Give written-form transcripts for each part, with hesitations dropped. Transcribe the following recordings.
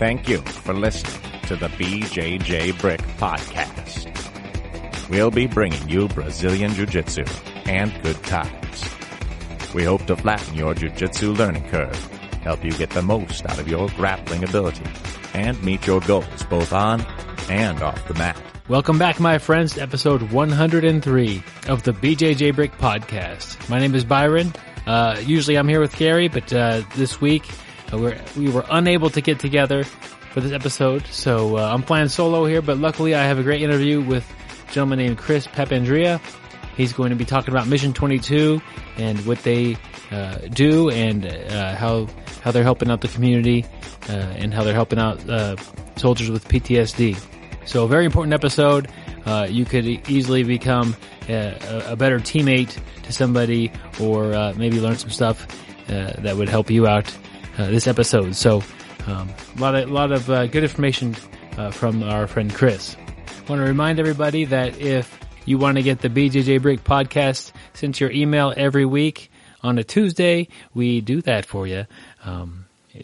Thank you for listening to the BJJ Brick Podcast. We'll be bringing you Brazilian Jiu-Jitsu and good times. We hope to flatten your Jiu-Jitsu learning curve, help you get the most out of your grappling ability, and meet your goals both on and off the mat. Welcome back, my friends, to episode 103 of the BJJ Brick Podcast. My name is Byron. Usually I'm here with Gary, but this week we were unable to get together for this episode, so I'm flying solo here, but luckily I have a great interview with a gentleman named Chris Papandria. He's going to be talking about Mission 22 and what they do and how they're helping out the community and how they're helping out soldiers with PTSD. So a very important episode. You could easily become a better teammate to somebody or maybe learn some stuff that would help you out this episode. So a lot of good information from our friend Chris. I want to remind everybody that if you want to get the BJJ Brick Podcast sent to your email every week on a Tuesday, we do that for you.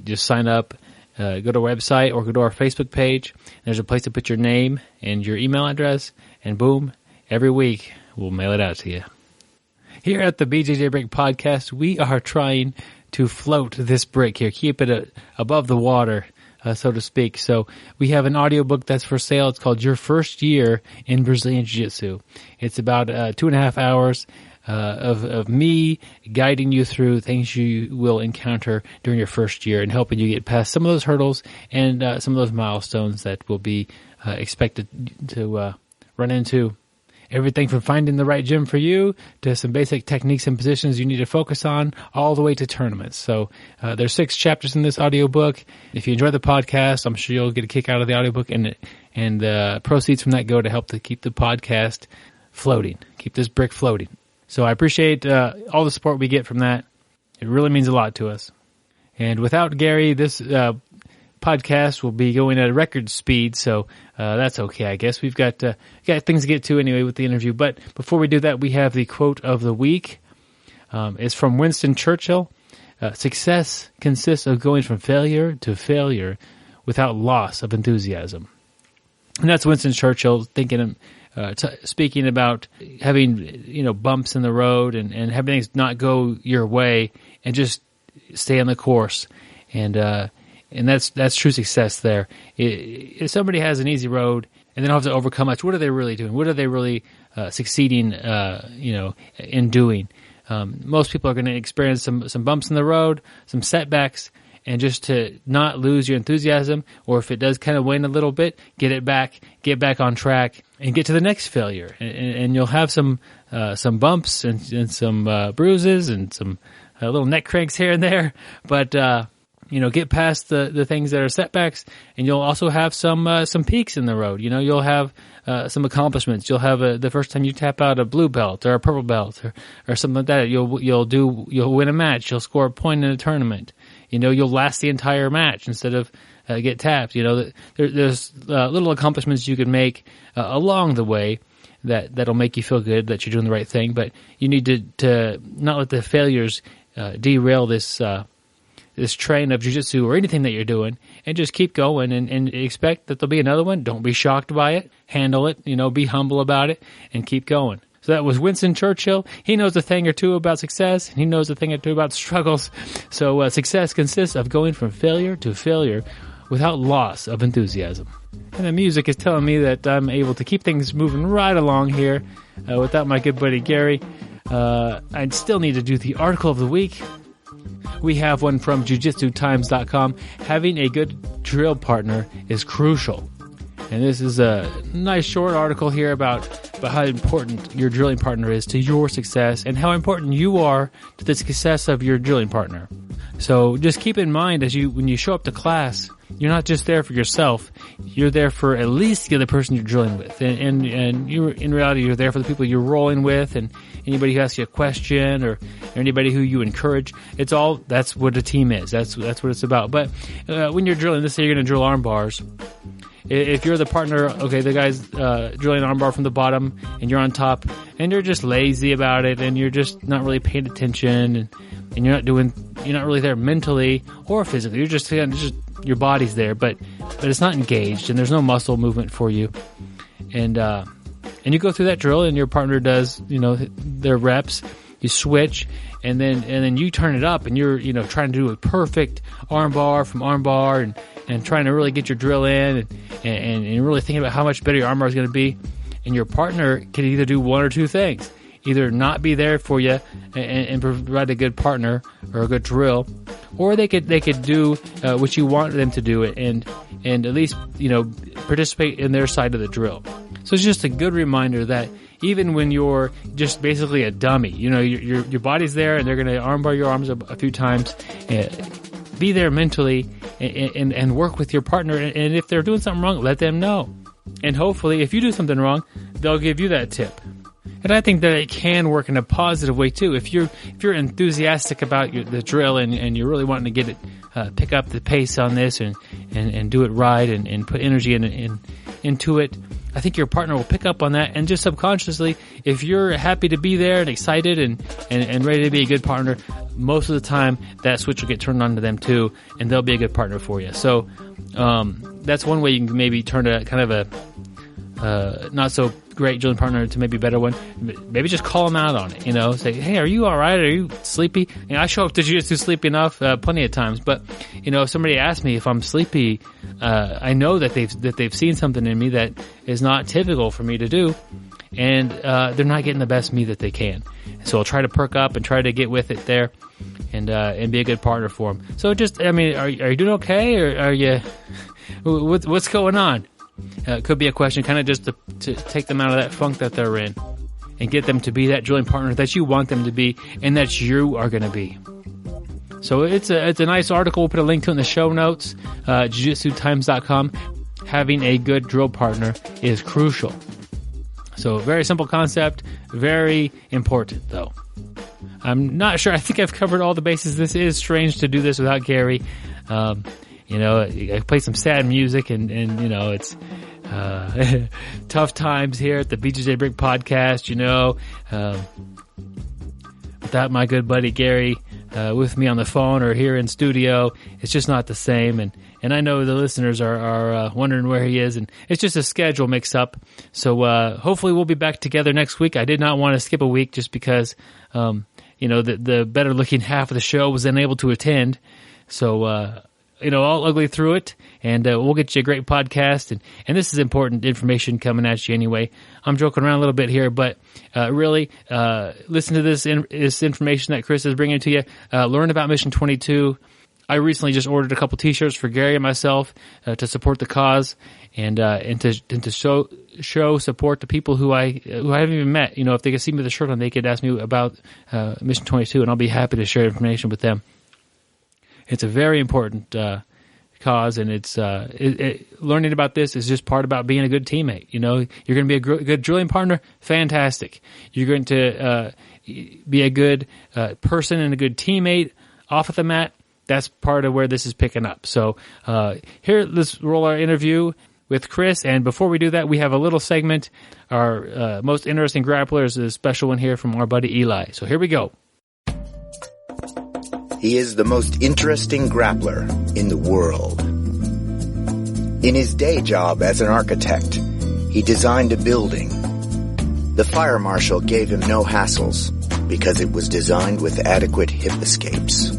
Just sign up. Go to our website or go to our Facebook page. There's a place to put your name and your email address, and boom, every week we'll mail it out to you. Here at the BJJ Brick Podcast, we are trying to float this brick here, keep it above the water, so to speak. So we have an audiobook that's for sale. It's called Your First Year in Brazilian Jiu-Jitsu. It's about 2.5 hours of me guiding you through things you will encounter during your first year and helping you get past some of those hurdles and some of those milestones that will be expected to run into. Everything from finding the right gym for you to some basic techniques and positions you need to focus on, all the way to tournaments. So there's 6 chapters in this audiobook. If you enjoy the podcast, I'm sure you'll get a kick out of the audiobook, and proceeds from that go to help to keep the podcast floating, keep this brick floating. So I appreciate all the support we get from that. It really means a lot to us. And without Gary, this podcast will be going at a record speed, so that's okay, I guess. We've got things to get to anyway with the interview. But before we do that, we have the quote of the week. It's from Winston Churchill. Success consists of going from failure to failure without loss of enthusiasm. And that's Winston Churchill speaking about having, bumps in the road and having things not go your way and just stay on the course. And that's true success there. If somebody has an easy road and they don't have to overcome much, what are they really doing? What are they really succeeding, in doing? Most people are going to experience some bumps in the road, some setbacks, and just to not lose your enthusiasm, or if it does kind of wane a little bit, get back on track, and get to the next failure. And you'll have some bumps and some bruises and some little neck cranks here and there, but get past the things that are setbacks, and you'll also have some peaks in the road. You'll have some accomplishments. You'll have the first time you tap out a blue belt or a purple belt or something like that. You'll win a match. You'll score a point in a tournament. You'll last the entire match instead of get tapped. There's little accomplishments you can make along the way that'll make you feel good that you're doing the right thing. But you need to not let the failures derail this train of jiu-jitsu or anything that you're doing, and just keep going and expect that there'll be another one. Don't be shocked by it. Handle it. Be humble about it and keep going. So that was Winston Churchill. He knows a thing or two about success, and he knows a thing or two about struggles. So success consists of going from failure to failure without loss of enthusiasm. And the music is telling me that I'm able to keep things moving right along here without my good buddy Gary. I still need to do the article of the week. We have one from jujitsutimes.com. Having a good drill partner is crucial. And this is a nice short article here about how important your drilling partner is to your success and how important you are to the success of your drilling partner. So just keep in mind when you show up to class, you're not just there for yourself. You're there for at least the other person you're drilling with. And you, in reality, you're there for the people you're rolling with and anybody who asks you a question or anybody who you encourage. That's what a team is. That's what it's about. But when you're drilling, let's say you're going to drill arm bars. If you're the partner, okay, the guy's drilling an armbar from the bottom and you're on top and you're just lazy about it and you're just not really paying attention and you're not really there mentally or physically. You're just your body's there, but it's not engaged, and there's no muscle movement for you. And you go through that drill, and your partner does, their reps. You switch, and then you turn it up, and you're, trying to do a perfect arm bar from arm bar, and trying to really get your drill in, and you're really thinking about how much better your arm bar is going to be. And your partner can either do one or two things: either not be there for you and provide a good partner or a good drill, or they could do what you want them to do, and at least participate in their side of the drill. So it's just a good reminder that even when you're just basically a dummy, your body's there, and they're going to armbar your arms a few times. Be there mentally and work with your partner. And if they're doing something wrong, let them know. And hopefully, if you do something wrong, they'll give you that tip. And I think that it can work in a positive way too. If you're enthusiastic about the drill and you're really wanting to get it, pick up the pace on this and do it right and put energy into it, I think your partner will pick up on that. And just subconsciously, if you're happy to be there and excited and ready to be a good partner, most of the time that switch will get turned on to them too, and they'll be a good partner for you. So that's one way you can maybe turn a kind of a not so great drilling partner to maybe a better one. Maybe just call them out on it, say, hey, are you all right? Are you sleepy? I show up to jiu-jitsu sleepy enough plenty of times, but if somebody asks me if I'm sleepy, I know that they've seen something in me that is not typical for me to do, and they're not getting the best me that they can. So I'll try to perk up and try to get with it there, and be a good partner for them. So are you doing okay, or are you what's going on? It could be a question kind of just to take them out of that funk that they're in and get them to be that drilling partner that you want them to be and that you are going to be. So it's a nice article. We'll put a link to it in the show notes, jujitsutimes.com. Having a good drill partner is crucial. So very simple concept, very important though. I'm not sure. I think I've covered all the bases. This is strange to do this without Gary. I play some sad music and it's tough times here at the BJJ Brick Podcast, without my good buddy Gary with me on the phone or here in studio, it's just not the same. And I know the listeners are wondering where he is, and it's just a schedule mix up. So hopefully we'll be back together next week. I did not want to skip a week just because the better looking half of the show was unable to attend. So I'll ugly through it, and we'll get you a great podcast. And this is important information coming at you anyway. I'm joking around a little bit here, but really listen to this information that Chris is bringing to you. Learn about Mission 22. I recently just ordered a couple T-shirts for Gary and myself to support the cause and to show support to people who I haven't even met. If they could see me with a shirt on, they could ask me about Mission 22, and I'll be happy to share information with them. It's a very important cause, and it's learning about this is just part about being a good teammate. You're going to be a good drilling partner, fantastic. You're going to be a good person and a good teammate off of the mat. That's part of where this is picking up. So here, let's roll our interview with Chris. And before we do that, we have a little segment. Our most interesting grappler is a special one here from our buddy Eli. So here we go. He is the most interesting grappler in the world. In his day job as an architect, he designed a building. The fire marshal gave him no hassles because it was designed with adequate hip escapes.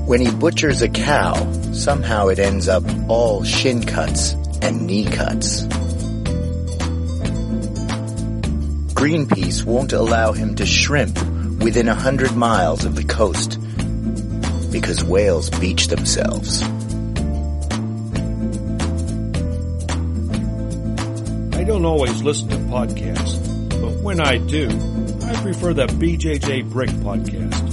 When he butchers a cow, somehow it ends up all shin cuts and knee cuts. Greenpeace won't allow him to shrimp within 100 miles of the coast because whales beach themselves. I don't always listen to podcasts, but when I do, I prefer the BJJ Brick Podcast.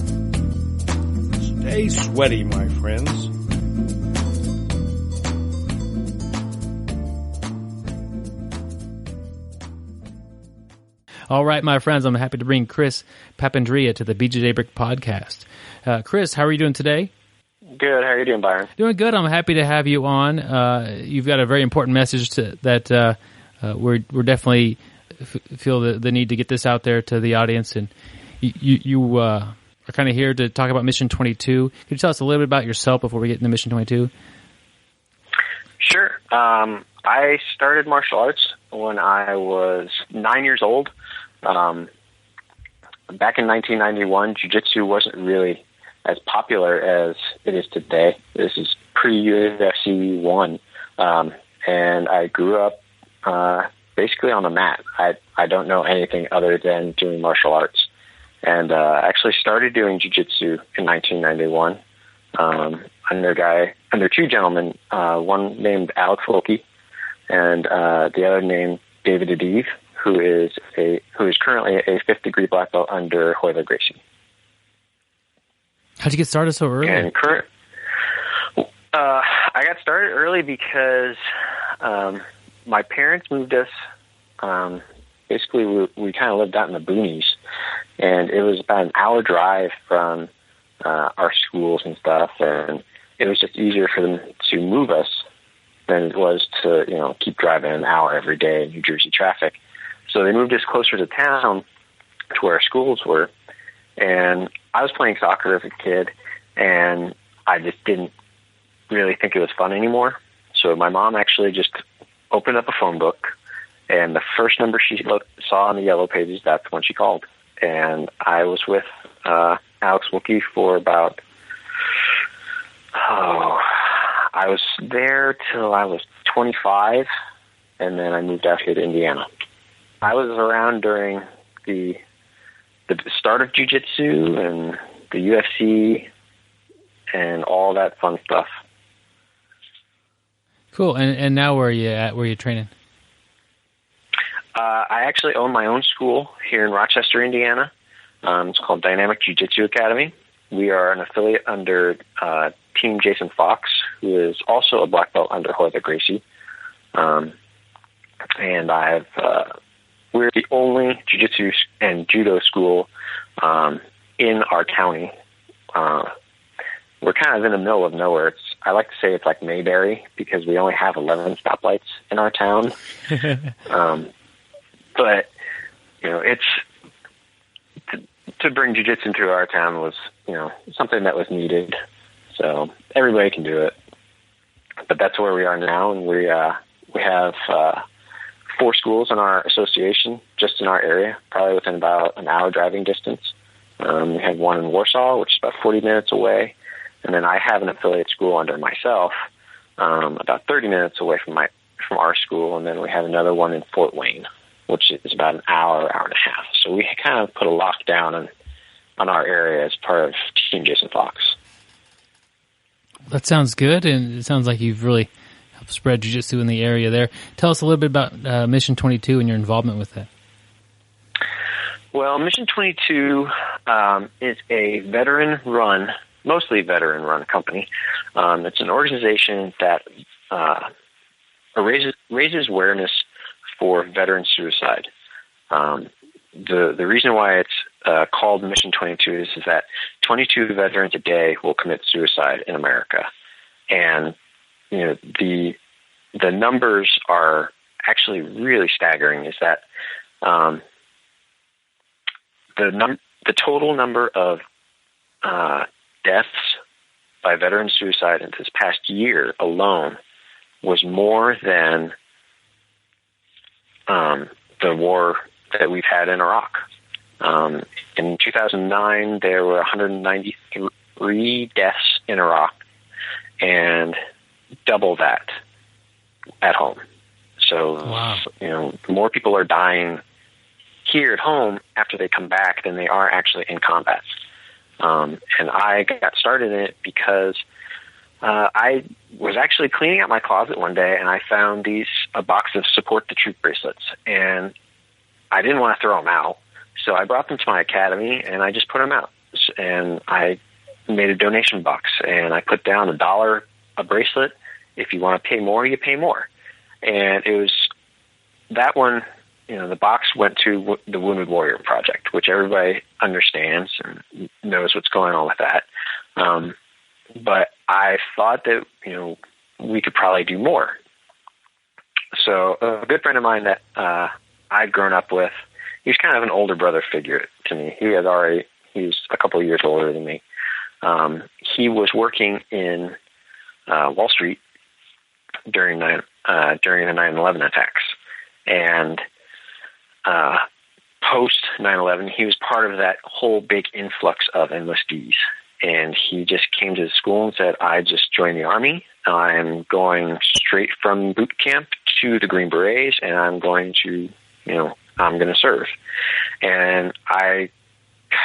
Stay sweaty, my friends. All right, my friends, I'm happy to bring Chris Papandria to the BJJ Brick Podcast. Chris, how are you doing today? Good. How are you doing, Byron? Doing good. I'm happy to have you on. You've got a very important message that we're definitely feel the need to get this out there to the audience. And you are kind of here to talk about Mission 22. Could you tell us a little bit about yourself before we get into Mission 22? Sure. I started martial arts when I was 9 years old. Back in 1991, jiu-jitsu wasn't really as popular as it is today. This is pre-UFC 1. And I grew up basically on the mat. I don't know anything other than doing martial arts. And actually started doing jiu-jitsu in 1991 under two gentlemen, one named Alex Wilkie and the other named David Adeve, who is currently a 5th degree black belt under Hoyler Gracie. How'd you get started so early? And I got started early because my parents moved us. Basically, we kind of lived out in the boonies, and it was about an hour drive from our schools and stuff, and it was just easier for them to move us than it was to keep driving an hour every day in New Jersey traffic. So they moved us closer to town to where our schools were, and I was playing soccer as a kid, and I just didn't really think it was fun anymore. So my mom actually just opened up a phone book, and the first number she saw on the yellow pages, that's when she called. And I was with Alex Wilkie for about, I was there till I was 25, and then I moved out here to Indiana. I was around during the start of jiu-jitsu and the UFC and all that fun stuff. Cool. And now where are you at? Where are you training? I actually own my own school here in Rochester, Indiana. It's called Dynamic Jiu-Jitsu Academy. We are an affiliate under Team Jason Fox, who is also a black belt under Hoyler Gracie. And we're the only jiu-jitsu and judo school in our county. We're kind of in the middle of nowhere. I like to say it's like Mayberry because we only have 11 stoplights in our town. But it's to bring jiu-jitsu into our town was something that was needed. So everybody can do it. But that's where we are now, and we have 4 schools in our association just in our area, probably within about an hour driving distance. We have one in Warsaw, which is about 40 minutes away. And then I have an affiliate school under myself, about 30 minutes away from our school. And then we have another one in Fort Wayne, which is about an hour and a half. So we kind of put a lockdown on our area as part of Team Jason Fox. That sounds good, and it sounds like you've really helped spread jiu-jitsu in the area there. Tell us a little bit about Mission 22 and your involvement with that. Well, Mission 22 is a mostly veteran-run company. It's an organization that raises awareness for veteran suicide. The reason why it's called Mission 22 is that 22 veterans a day will commit suicide in America, and the numbers are actually really staggering. Is that the total number of deaths by veteran suicide in this past year alone was more than the war that we've had in Iraq. In 2009, there were 193 deaths in Iraq, and double that at home. So, wow. More people are dying here at home after they come back than they are actually in combat. And I got started in it because I was actually cleaning out my closet one day, and I found a box of Support the Troop bracelets, and I didn't want to throw them out. So I brought them to my academy, and I just put them out. And I made a donation box, and I put down $1 a bracelet. If you want to pay more, you pay more. And it was that one, the box went to the Wounded Warrior Project, which everybody understands and knows what's going on with that. But I thought that, we could probably do more. So a good friend of mine that I'd grown up with, he was kind of an older brother figure to me. He He's a couple of years older than me. He was working in Wall Street during the 9/11 attacks, and post 9/11, he was part of that whole big influx of enlistees. And he just came to the school and said, I just joined the Army. I'm going straight from boot camp to the Green Berets, and I'm going to serve. And I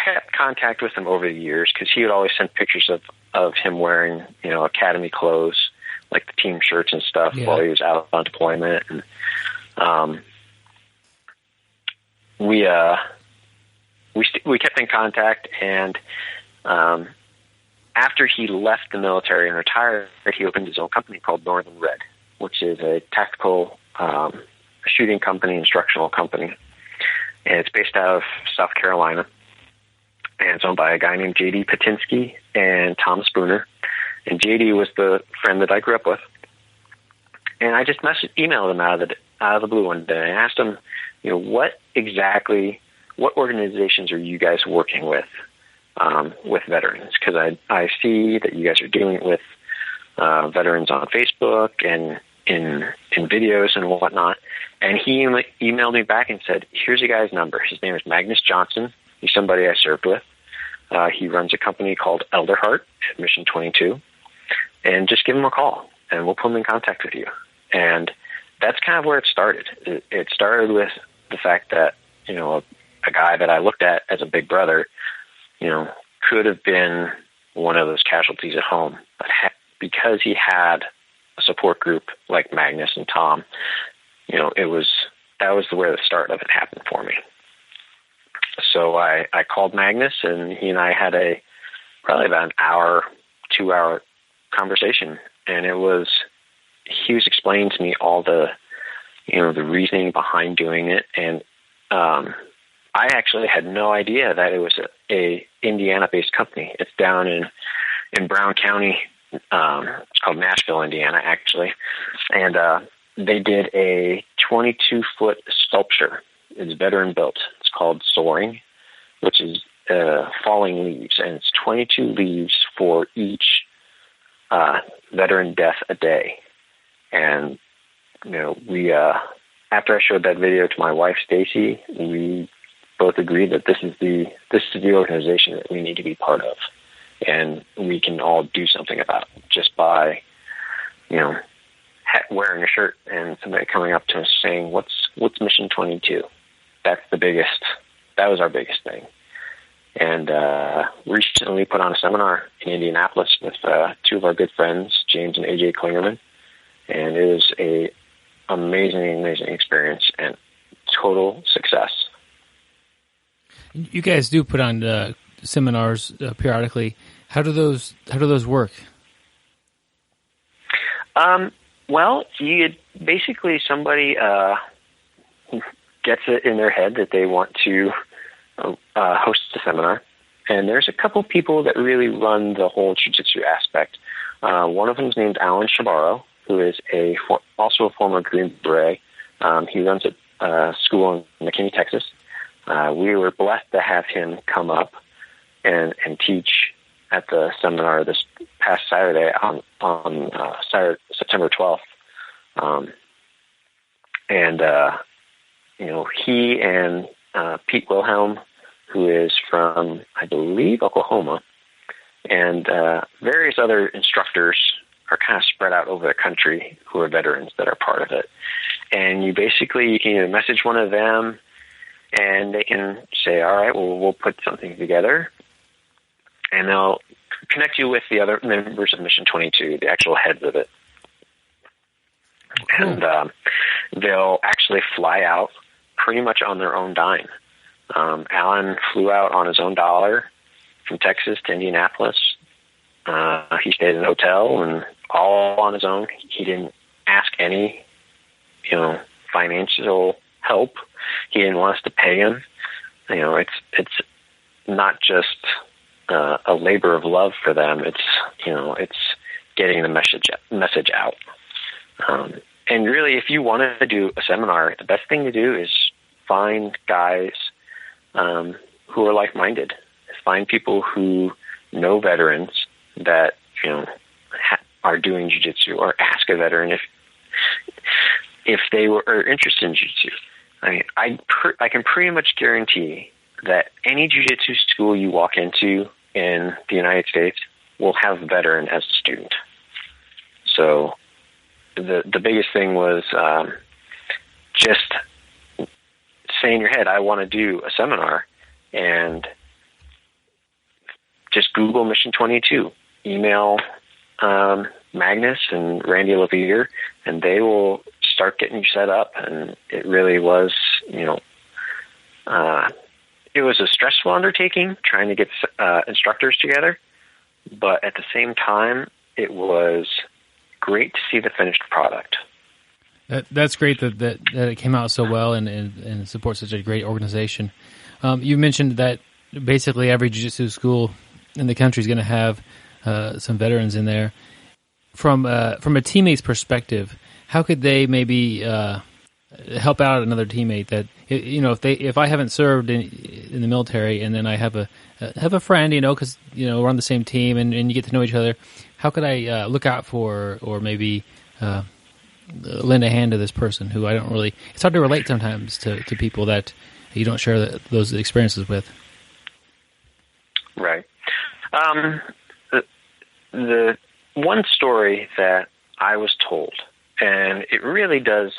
kept contact with him over the years because he would always send pictures of him wearing, academy clothes, like the team shirts and stuff, while he was out on deployment. And we kept in contact, and after he left the military and retired, he opened his own company called Northern Red, which is a tactical shooting company, instructional company. And it's based out of South Carolina. And it's owned by a guy named J.D. Patinsky and Tom Spooner. And J.D. was the friend that I grew up with. And I just emailed him out of the blue one day. I asked him, what organizations are you guys working with veterans? Because I see that you guys are doing it with veterans on Facebook and in videos and whatnot. And he emailed me back and said, here's a guy's number. His name is Magnus Johnson. He's somebody I served with. He runs a company called Elderheart at Mission 22. And just give him a call, and we'll put him in contact with you. And that's kind of where it started. It started with the fact that, a guy that I looked at as a big brother, could have been one of those casualties at home. But because he had a support group like Magnus and Tom, that was where the start of it happened for me. So I called Magnus, and he and I had probably about an 2-hour conversation. And he was explaining to me all the reasoning behind doing it. And I actually had no idea that it was a Indiana-based company. It's down in Brown County. It's called Nashville, Indiana, actually. And they did a 22-foot sculpture. It's veteran built. It's called Soaring, which is falling leaves, and it's 22 leaves for each veteran death a day. And we after I showed that video to my wife Stacy, we both agreed that this is the organization that we need to be part of, and we can all do something about it just by wearing a shirt and somebody coming up to us saying, "What's Mission 22?" That was our biggest thing. And recently put on a seminar in Indianapolis with two of our good friends, James and AJ Klingerman. And it was a amazing experience and total success. You guys do put on seminars periodically. How do those work? Well, basically somebody gets it in their head that they want to host a seminar, and there's a couple people that really run the whole jiu-jitsu aspect. One of them is named Alan Shabaro, who is also a former Green Beret. He runs a school in McKinney, Texas. We were blessed to have him come up and teach at the seminar this past Saturday on September 12th. He and Pete Wilhelm, who is from, I believe, Oklahoma, and various other instructors are kind of spread out over the country who are veterans that are part of it. And you can either message one of them, and they can say, all right, well, we'll put something together, and they'll connect you with the other members of Mission 22, the actual heads of it. Cool. And they'll actually fly out pretty much on their own dime. Alan flew out on his own dollar from Texas to Indianapolis. He stayed in a hotel and all on his own. He didn't ask any, financial help. He didn't want us to pay him. It's not just a labor of love for them. It's getting the message out. And really, if you want to do a seminar, the best thing to do is find guys who are like-minded. find people who know veterans that, are doing jiu-jitsu, or ask a veteran if they are interested in jiu-jitsu. I mean, I can pretty much guarantee that any jiu-jitsu school you walk into in the United States will have a veteran as a student. So the biggest thing was just say in your head, I want to do a seminar, and just Google Mission 22, email Magnus and Randy Levere, and they will start getting you set up. And it really was, it was a stressful undertaking trying to get instructors together, but at the same time, it was great to see the finished product. That's great that it came out so well and supports such a great organization. You mentioned that basically every jiu-jitsu school in the country is going to have some veterans in there. From a teammate's perspective, how could they maybe help out another teammate that, if I haven't served in the military and then I have a friend, because we're on the same team and you get to know each other, how could I look out for, or maybe lend a hand to this person who I don't really? It's hard to relate sometimes to people that you don't share those experiences with. Right. The one story that I was told, and it really does,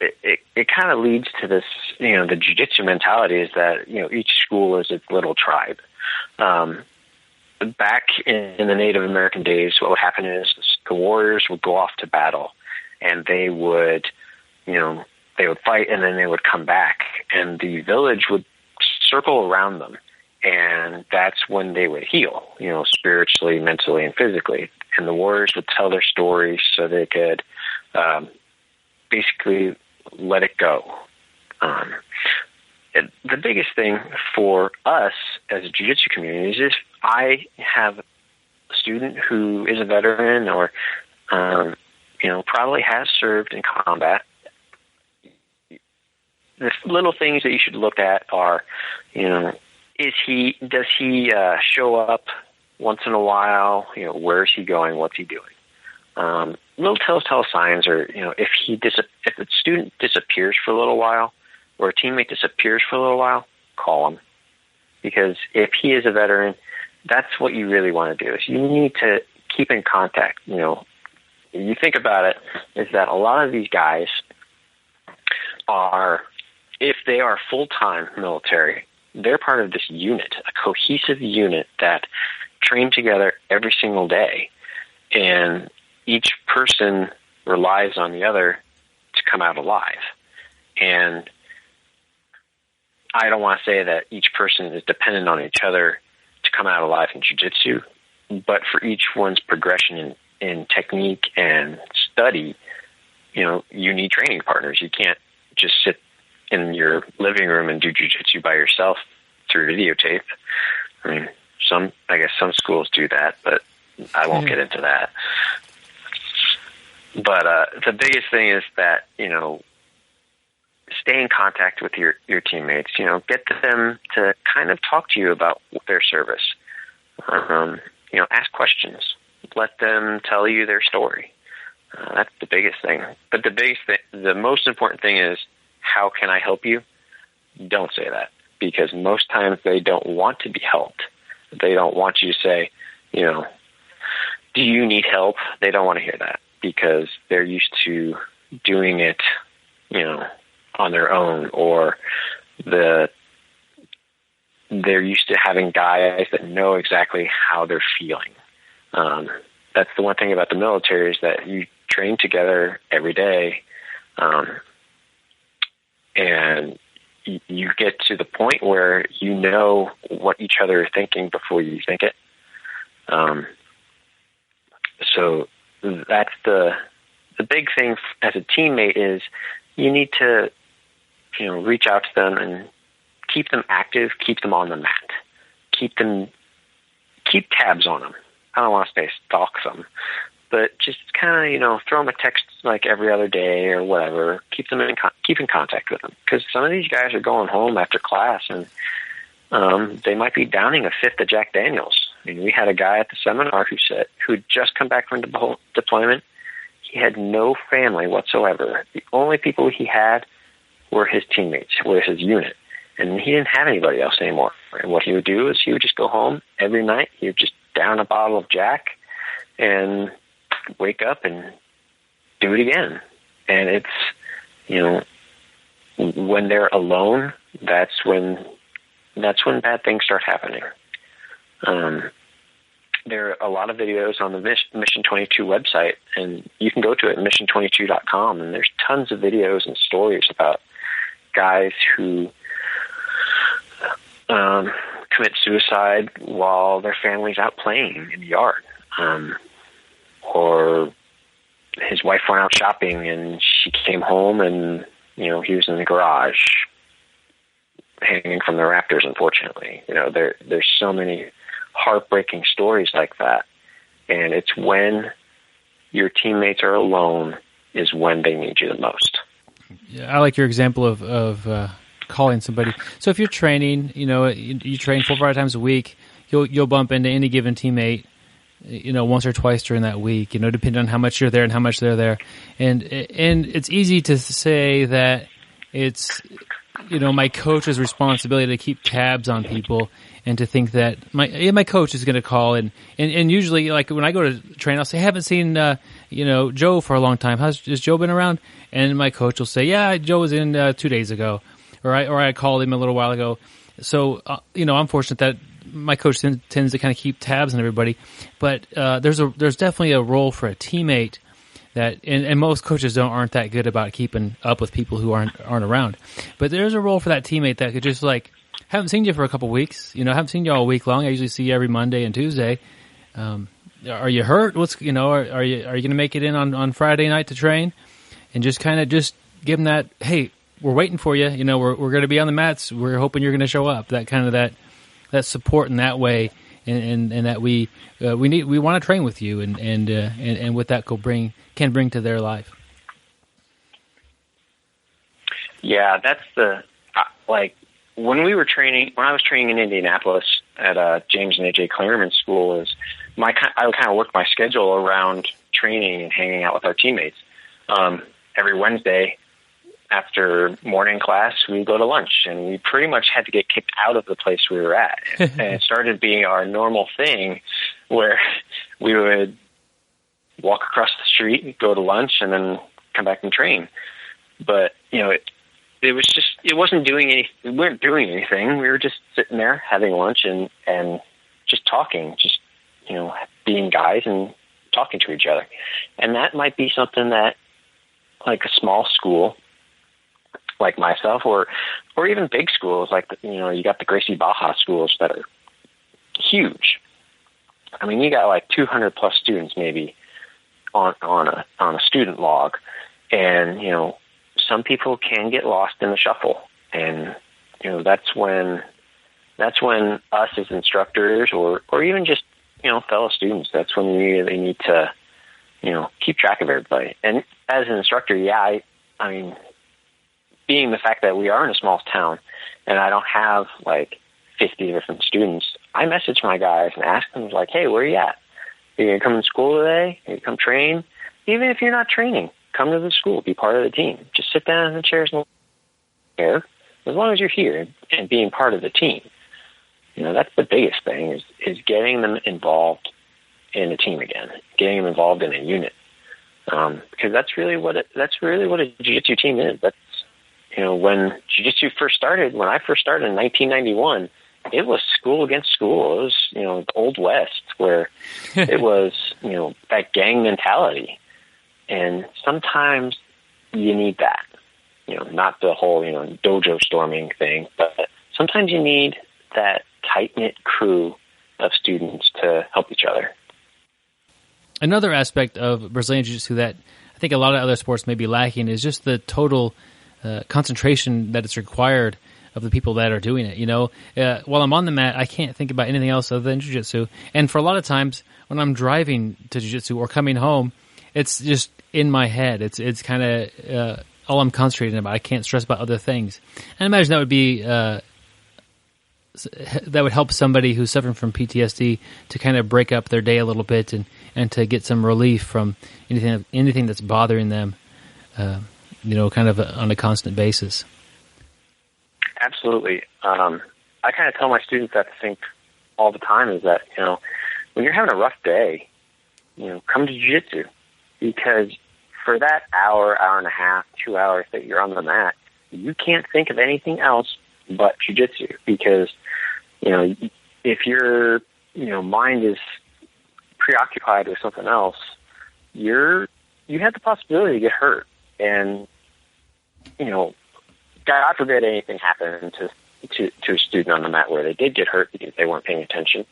it kind of leads to this, the jiu-jitsu mentality is that, each school is its little tribe. Back in the Native American days, what would happen is the warriors would go off to battle, and they would fight, and then they would come back, and the village would circle around them. And that's when they would heal, spiritually, mentally, and physically. And the warriors would tell their stories so they could basically let it go. The biggest thing for us as a jiu-jitsu community is if I have a student who is a veteran or, probably has served in combat, the little things that you should look at are, does he show up once in a while? Where is he going? What's he doing? Little telltale signs are, if a student disappears for a little while, or a teammate disappears for a little while, call him. Because if he is a veteran, that's what you really want to do. Is you need to keep in contact. You think about it, is that a lot of these guys are, if they are full-time military, they're part of this unit, a cohesive unit that train together every single day. And each person relies on the other to come out alive. And I don't want to say that each person is dependent on each other to come out alive in jiu-jitsu, but for each one's progression in technique and study, you need training partners. You can't just sit in your living room and do jiu-jitsu by yourself through videotape. I mean, I guess some schools do that, but I won't get into that. But the biggest thing is that, stay in contact with your teammates, get them to kind of talk to you about their service. Ask questions. Let them tell you their story. That's the biggest thing. But the most important thing is, how can I help you? Don't say that, because most times they don't want to be helped. They don't want you to say, do you need help? They don't want to hear that, because they're used to doing it, on their own, or they're used to having guys that know exactly how they're feeling. That's the one thing about the military, is that you train together every day, and you get to the point where you know what each other is thinking before you think it. So that's the big thing as a teammate, is you need to, reach out to them and keep them active, keep them on the mat, keep tabs on them. I don't want to say stalk them, but just kind of, throw them a text like every other day or whatever. Keep in contact with them, because some of these guys are going home after class and they might be downing a fifth of Jack Daniels. I mean, we had a guy at the seminar who had just come back from deployment. He had no family whatsoever. The only people he had were his teammates, were his unit. And he didn't have anybody else anymore. And what he would do is he would just go home every night. He would just down a bottle of Jack and wake up and do it again. And it's, when they're alone, that's when bad things start happening. There are a lot of videos on the Mission 22 website, and you can go to it, mission22.com, and there's tons of videos and stories about guys who commit suicide while their family's out playing in the yard. Or his wife went out shopping and she came home and, he was in the garage hanging from the rafters, unfortunately. There's so many heartbreaking stories like that. And it's when your teammates are alone is when they need you the most. Yeah, I like your example of calling somebody. So if you're training, you train 4 or 5 times a week, you'll bump into any given teammate, once or twice during that week, depending on how much you're there and how much they're there. And it's easy to say that it's, my coach's responsibility to keep tabs on people and to think that my coach is going to call. And usually, like when I go to train, I'll say, I haven't seen, Joe for a long time. Has Joe been around? And my coach will say, yeah, Joe was in 2 days ago. Or I called him a little while ago. So, I'm fortunate that my coach tends to kind of keep tabs on everybody. But there's definitely a role for a teammate that, and most coaches aren't that good about keeping up with people who aren't around. But there's a role for that teammate that could just haven't seen you for a couple weeks. Haven't seen you all week long. I usually see you every Monday and Tuesday. Are you hurt? Are you going to make it in on Friday night to train? And just give them that, hey, we're waiting for you. We're going to be on the mats. We're hoping you're going to show up. That kind of that support in that way, and that we want to train with you, and what that can bring to their life. Yeah, that's when I was training in Indianapolis at James and AJ Clearman School, I kind of worked my schedule around training and hanging out with our teammates. Every Wednesday after morning class, we go to lunch, and we pretty much had to get kicked out of the place we were at. And it started being our normal thing where we would walk across the street, go to lunch, and then come back and train. But, it was just, it wasn't doing anything. We weren't doing anything. We were just sitting there having lunch and just talking, just, being guys and talking to each other. And that might be something that, like a small school like myself, or even big schools, like, you got the Gracie Baja schools that are huge. I mean, you got like 200 plus students maybe on a student log. And, some people can get lost in the shuffle. And, that's when us as instructors or even just, fellow students, that's when we really need to, keep track of everybody. And as an instructor, yeah, I mean, being the fact that we are in a small town and I don't have like 50 different students, I message my guys and ask them, like, hey, where are you at? Are you going to come to school today? Are you come train? Even if you're not training, come to the school, be part of the team. Just sit down in the chairs and care, as long as you're here and being part of the team. That's the biggest thing is getting them involved in a team again, getting them involved in a unit. Because that's really what a jiu-jitsu team is. That's, when jiu-jitsu first started, when I first started in 1991, it was school against school. It was, the Old West, where it was, that gang mentality. And sometimes you need that, not the whole, dojo storming thing, but sometimes you need that tight-knit crew of students to help each other. Another aspect of Brazilian Jiu-Jitsu that I think a lot of other sports may be lacking is just the total concentration that is required of the people that are doing it. While I'm on the mat, I can't think about anything else other than Jiu-Jitsu. And for a lot of times when I'm driving to Jiu-Jitsu or coming home, it's just in my head. It's kind of all I'm concentrating about. I can't stress about other things. And I imagine that would be that would help somebody who's suffering from PTSD to kind of break up their day a little bit and to get some relief from anything that's bothering them, kind of on a constant basis. Absolutely. I kind of tell my students that thing all the time is that, when you're having a rough day, come to jiu-jitsu, because for that hour and a half, 2 hours that you're on the mat, you can't think of anything else but jiu-jitsu, because, if your, mind is preoccupied with something else, you have the possibility to get hurt. And, God forbid anything happened to a student on the mat where they did get hurt because they weren't paying attention,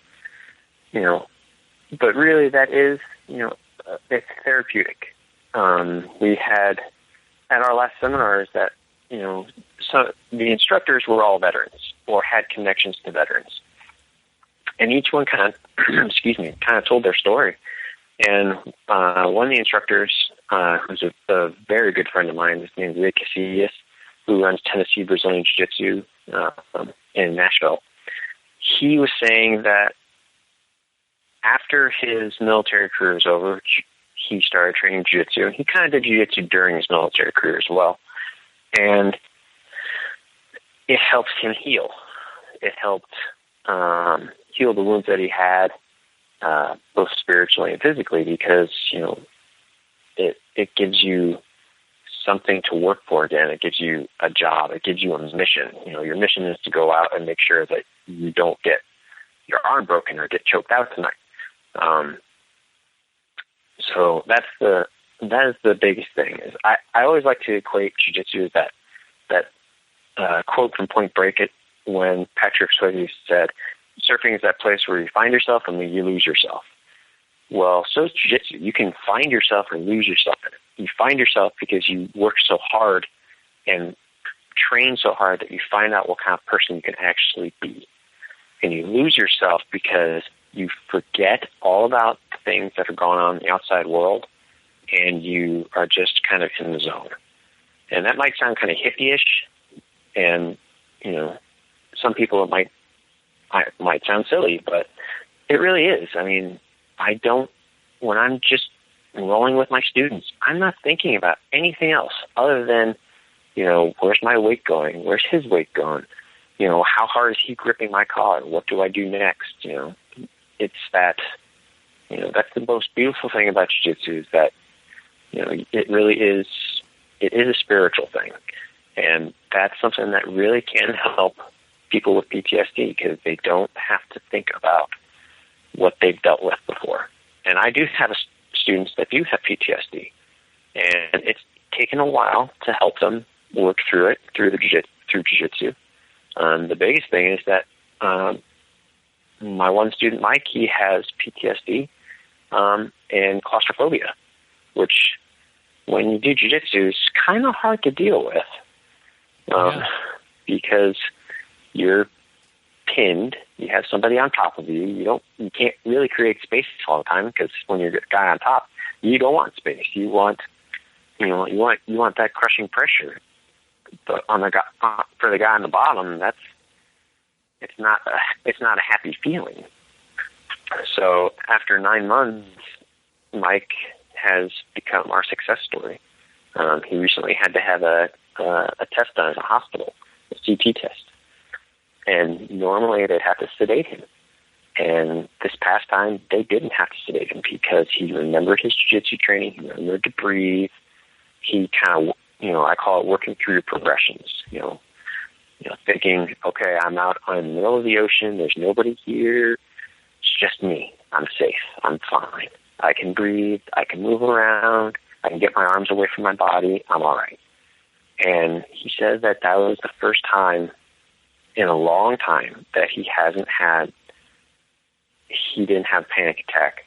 but really that is, it's therapeutic. We had at our last seminars that, so the instructors were all veterans or had connections to veterans. And each one kind of told their story. And one of the instructors, who's a very good friend of mine, his name is Vic Casillas, who runs Tennessee Brazilian Jiu-Jitsu in Nashville, he was saying that after his military career was over, he started training jiu-jitsu, and he kind of did jiu-jitsu during his military career as well. And it helped him heal. It helped heal the wounds that he had, both spiritually and physically, because, it gives you something to work for again. It gives you a job. It gives you a mission. Your mission is to go out and make sure that you don't get your arm broken or get choked out tonight. So that is the biggest thing. Is I always like to equate jiu-jitsu as that quote from Point Break It when Patrick Swayze said, "Surfing is that place where you find yourself and then you lose yourself." Well, so is jiu-jitsu. You can find yourself or lose yourself in it. You find yourself because you work so hard and train so hard that you find out what kind of person you can actually be. And you lose yourself because you forget all about the things that are going on in the outside world, and you are just kind of in the zone. And that might sound kind of hippie-ish, and, some people it might sound silly, but it really is. I mean, when I'm just rolling with my students, I'm not thinking about anything else other than, where's my weight going? Where's his weight going? How hard is he gripping my collar? What do I do next? It's that, that's the most beautiful thing about jiu-jitsu is that, it really is, it is a spiritual thing. And that's something that really can help people with PTSD because they don't have to think about what they've dealt with before. And I do have students that do have PTSD, and it's taken a while to help them work through it through jiu-jitsu. The biggest thing is that my one student, Mike, he has PTSD and claustrophobia, which when you do jiu-jitsu is kind of hard to deal with because you're pinned. You have somebody on top of you. You can't really create space all the time because when you're a guy on top, you don't want space. You want that crushing pressure. But for the guy on the bottom, it's not a happy feeling. So after 9 months, Mike has become our success story. He recently had to have a test done at a hospital, a CT test. And normally they'd have to sedate him. And this past time, they didn't have to sedate him because he remembered his jiu-jitsu training. He remembered to breathe. He kind of, I call it working through your progressions, thinking, okay, I'm out in the middle of the ocean. There's nobody here. It's just me. I'm safe. I'm fine. I can breathe. I can move around. I can get my arms away from my body. I'm all right. And he said that was the first time in a long time that he didn't have a panic attack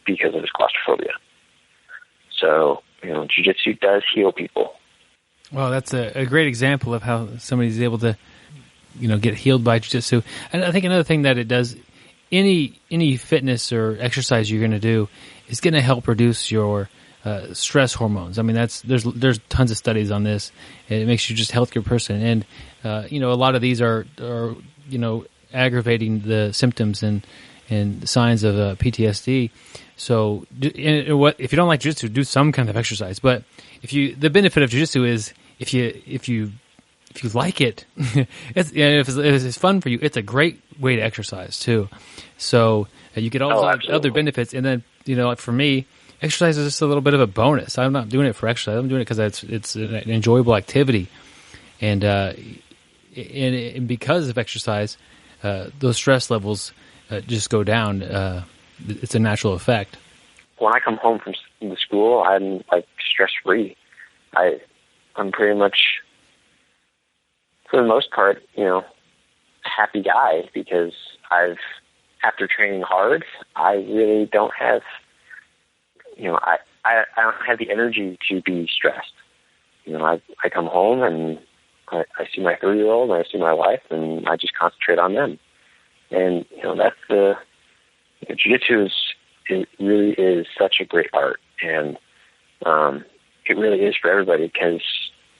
because of his claustrophobia. So, jiu-jitsu does heal people. Well, that's a great example of how somebody's able to, get healed by jiu-jitsu. And I think another thing that it does, any fitness or exercise you're going to do is going to help reduce your stress hormones. I mean, there's tons of studies on this. It makes you just a healthier person. And, a lot of these are aggravating the symptoms and signs of PTSD. So, if you don't like jiu-jitsu, do some kind of exercise. But the benefit of jiu-jitsu is if you like it, if it's fun for you, it's a great way to exercise too. So you get all other benefits, and then like for me, exercise is just a little bit of a bonus. I'm not doing it for exercise. I'm doing it because it's an enjoyable activity, and because of exercise, those stress levels just go down. It's a natural effect. When I come home from the school, I'm like stress free. I'm pretty much, for the most part, a happy guy, because after training hard, I really don't have, I don't have the energy to be stressed. I come home and I see my 3-year-old and I see my wife, and I just concentrate on them. And, that's jiu-jitsu it really is such a great art. And, it really is for everybody, because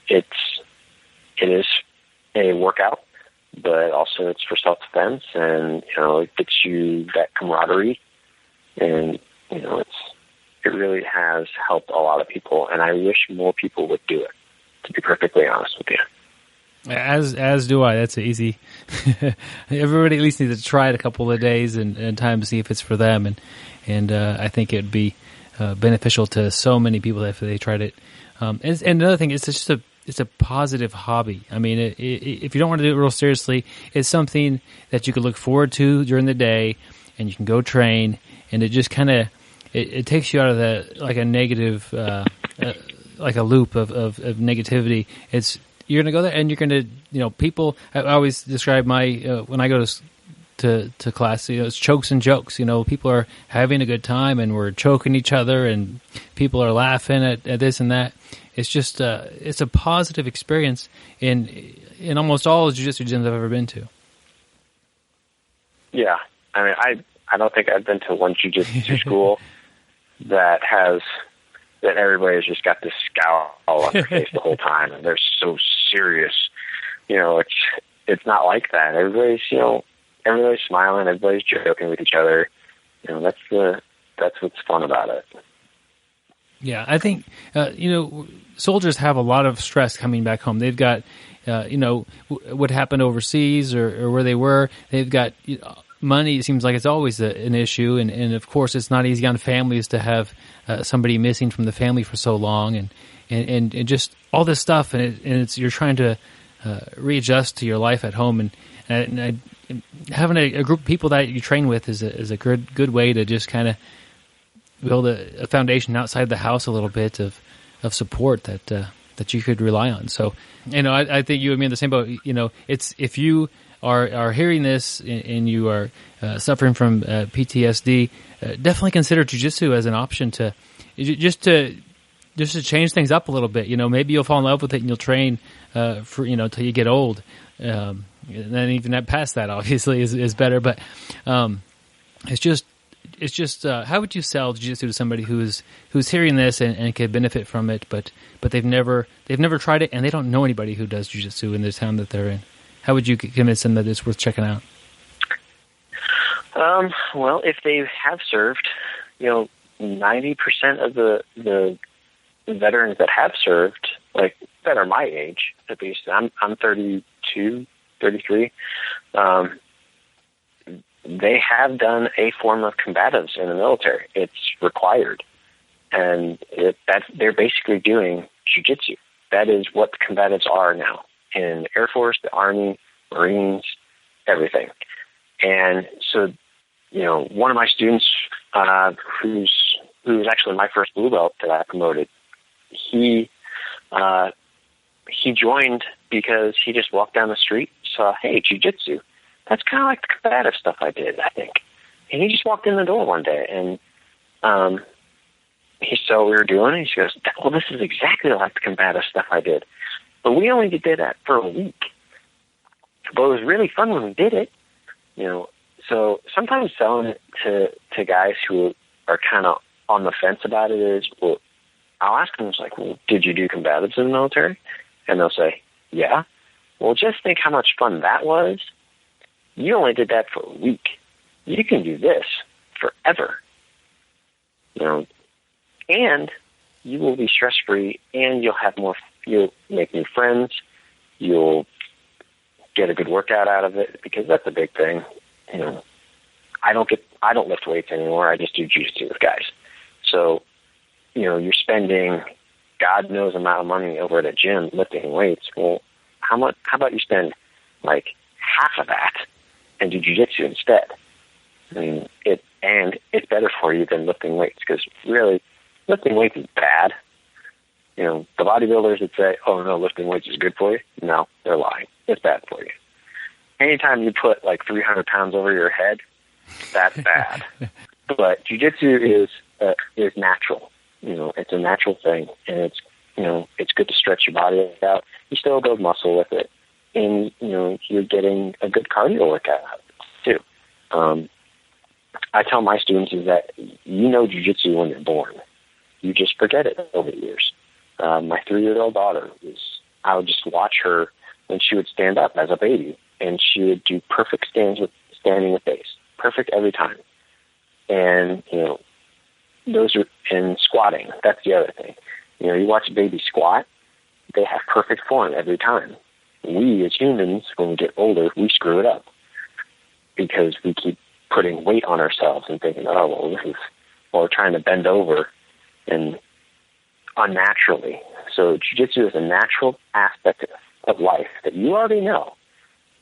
it is a workout, but also it's for self-defense, and, it gets you that camaraderie, and, it really has helped a lot of people, and I wish more people would do it, to be perfectly honest with you. As do I. That's easy. Everybody at least needs to try it a couple of days and time to see if it's for them, and I think it'd be beneficial to so many people if they tried it. And another thing, it's a positive hobby. I mean, if you don't want to do it real seriously, it's something that you could look forward to during the day, and you can go train, and it just kind of it takes you out of like a negative, like a loop of negativity. You're going to go there, and you're going to, people. I always describe my when I go to class, it's chokes and jokes. People are having a good time, and we're choking each other, and people are laughing at this and that. It's just it's a positive experience in almost all jiu-jitsu gyms I've ever been to. Yeah, I mean, I don't think I've been to one jiu-jitsu school that everybody's just got this scowl on their face the whole time, and they're so serious. It's not like that. Everybody's smiling, everybody's joking with each other. That's what's fun about it. Yeah, I think soldiers have a lot of stress coming back home. They've got what happened overseas or where they were. They've got money. It seems like it's always an issue, and of course it's not easy on families to have somebody missing from the family for so long, and just all this stuff, and you're trying to readjust to your life at home, and having a group of people that you train with is a good way to just kind of build a foundation outside the house a little bit of support that you could rely on. So, I think you and me in the same boat. It's if you are hearing this and you are suffering from PTSD, definitely consider jiu-jitsu as an option to change things up a little bit. Maybe you'll fall in love with it and you'll train for till you get old. And then even past that, obviously, is better. But it's just how would you sell jiu-jitsu to somebody who's hearing this and could benefit from it, but they've never tried it, and they don't know anybody who does jiu-jitsu in the town that they're in? How would you convince them that it's worth checking out? Well, if they have served, 90% of the veterans that have served, like that are my age, at least, I'm 32, 33. They have done a form of combatives in the military. It's required, and they're basically doing jiu-jitsu. That is what the combatives are now in the Air Force, the Army, Marines, everything. And so, one of my students, who's actually my first blue belt that I promoted, he joined because he just walked down the street, saw, hey, jiu-jitsu. That's kind of like the combative stuff I did, I think. And he just walked in the door one day, and he saw what we were doing, and he goes, well, this is exactly like the combative stuff I did. But we only did that for a week. But it was really fun when we did it. So sometimes selling it to guys who are kind of on the fence about it is, well, I'll ask them, well, did you do combatives in the military? And they'll say, yeah. Well, just think how much fun that was. you only did that for a week. You can do this forever. And you will be stress-free, and you'll make new friends. You'll get a good workout out of it, because that's a big thing. I don't lift weights anymore. I just do jiu-jitsu with guys. So, you're spending God knows amount of money over at a gym lifting weights. Well, how about you spend like half of that and do jiu-jitsu instead? I mean, it's better for you than lifting weights, because really, lifting weights is bad. The bodybuilders that say, "Oh no, lifting weights is good for you," no, they're lying. It's bad for you. Anytime you put like 300 pounds over your head, that's bad. But jiu-jitsu is natural. It's a natural thing, and it's good to stretch your body out. You still build muscle with it, and you're getting a good cardio workout out of it too. I tell my students is that jiu-jitsu when you're born. You just forget it over the years. My 3-year-old daughter I would just watch her when she would stand up as a baby, and she would do perfect standing with base. Perfect every time. And, those are in squatting. That's the other thing. You watch a baby squat, they have perfect form every time. We as humans, when we get older, we screw it up because we keep putting weight on ourselves and thinking, or trying to bend over and unnaturally. So jiu-jitsu is a natural aspect of life that you already know.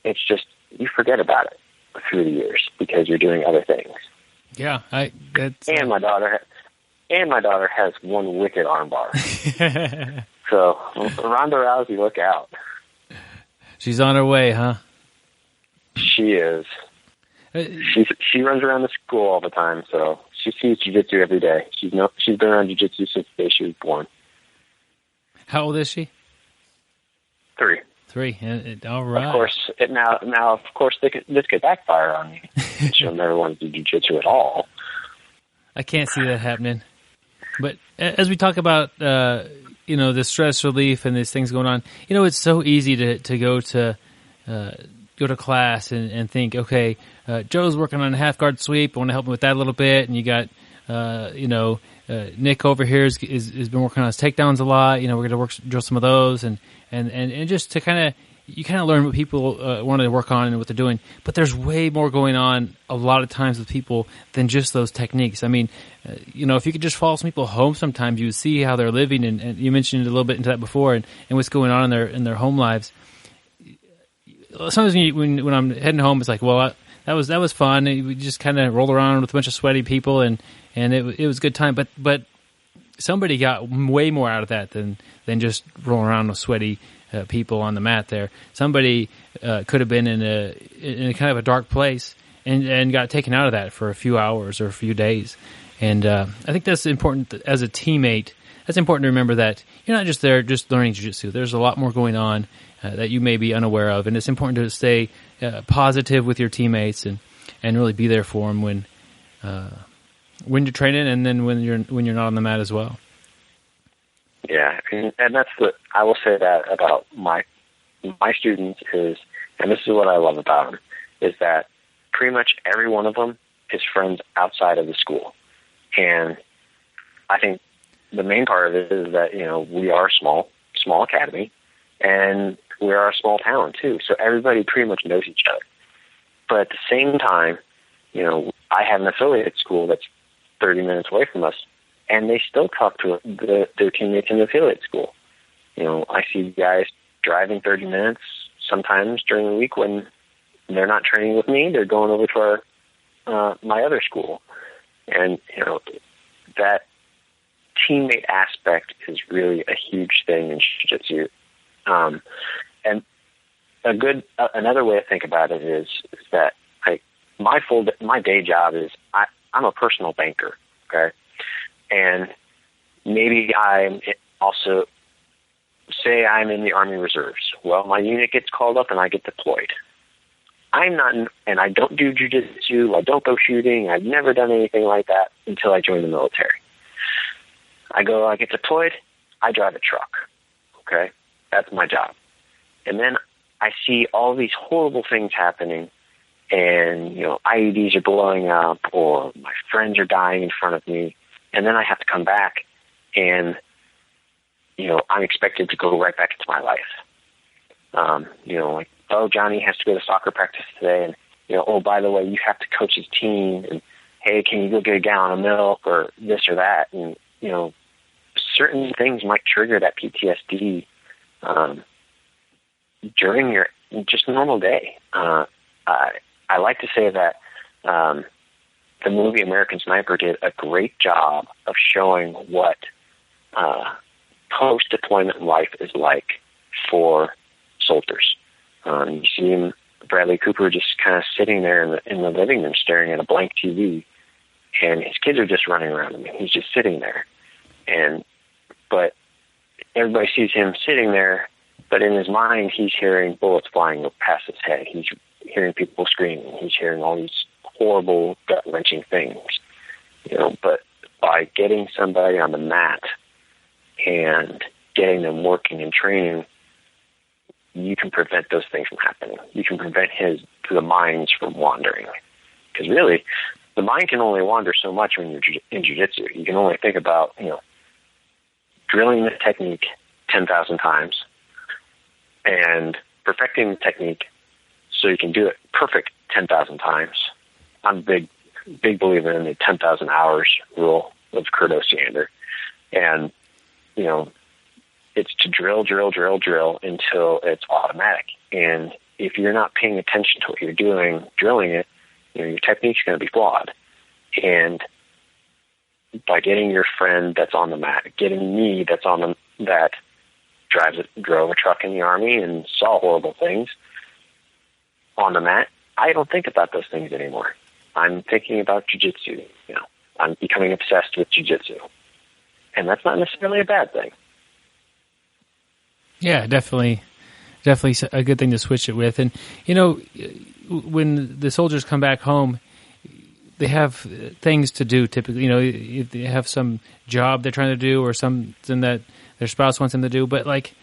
It's just you forget about it through the years because you're doing other things. Yeah, and my daughter has one wicked armbar. So Ronda Rousey, look out. She's on her way, huh? She is. She runs around the school all the time, so she sees jiu-jitsu every day. She's been around jiu-jitsu since the day she was born. How old is she? 3. All right. Of course, this could backfire on me. She'll never want to do jiu-jitsu at all. I can't see that happening. But as we talk about, the stress relief and these things going on, it's so easy to go to class and think, okay, Joe's working on a half guard sweep. I want to help him with that a little bit. And you got, Nick over here has been working on his takedowns a lot. We're going to drill some of those and just to you learn what people want to work on and what they're doing. But there's way more going on a lot of times with people than just those techniques. I mean, if you could just follow some people home sometimes, you would see how they're living. And you mentioned a little bit into that before and what's going on in their home lives. Sometimes when I'm heading home, it's like, well, that was fun. We just kind of rolled around with a bunch of sweaty people and it was a good time. But somebody got way more out of that than just rolling around with sweaty people on the mat there. Somebody could have been in a kind of a dark place and got taken out of that for a few hours or a few days. And I think that's important as a teammate. That's important to remember that you're not just there just learning jiu-jitsu. There's a lot more going on that you may be unaware of, and it's important to stay positive with your teammates and really be there for them when you're training and then when you're not on the mat as well. Yeah, and that's I will say that about my students is, and this is what I love about them, is that pretty much every one of them is friends outside of the school. And I think the main part of it is that, we are a small academy, and we are a small town too. So everybody pretty much knows each other. But at the same time, I have an affiliate school that's 30 minutes away from us, and they still talk to their teammates in the affiliate school. I see guys driving 30 minutes sometimes during the week when they're not training with me. They're going over to my other school. And, that teammate aspect is really a huge thing in jiu-jitsu. And another way to think about it is that my day job is I'm a personal banker, okay? And maybe I'm also, say I'm in the Army Reserves. Well, my unit gets called up and I get deployed. I'm not, and I don't do jiu-jitsu, I don't go shooting, I've never done anything like that until I joined the military. I get deployed, I drive a truck, okay? That's my job. And then I see all these horrible things happening, and, IEDs are blowing up, or my friends are dying in front of me, and then I have to come back, and, I'm expected to go right back into my life. Like, oh, Johnny has to go to soccer practice today, and, oh, by the way, you have to coach his team, and, hey, can you go get a gallon of milk, or this or that, and, certain things might trigger that PTSD during your just normal day. I like to say that the movie American Sniper did a great job of showing what post-deployment life is like for soldiers. You see him, Bradley Cooper, just kind of sitting there in the living room staring at a blank TV, and his kids are just running around him, and he's just sitting there. But everybody sees him sitting there, but in his mind, he's hearing bullets flying past his head. He's hearing people screaming. He's hearing all these horrible, gut-wrenching things. But by getting somebody on the mat and getting them working and training, you can prevent those things from happening. You can prevent the minds from wandering. Because really, the mind can only wander so much when you're in jiu-jitsu. You can only think about, drilling the technique 10,000 times and perfecting the technique so you can do it perfect 10,000 times. I'm a big believer in the 10,000 hours rule of Kurt Osiander. And, it's to drill until it's automatic. And if you're not paying attention to what you're doing, drilling it, your technique's going to be flawed. And by getting your friend that's on the mat, getting me that drove a truck in the Army and saw horrible things on the mat, I don't think about those things anymore. I'm thinking about jiu-jitsu. I'm becoming obsessed with jiu-jitsu. And that's not necessarily a bad thing. Yeah, definitely a good thing to switch it with. And, when the soldiers come back home, they have things to do typically. They have some job they're trying to do or something that their spouse wants them to do. But, like,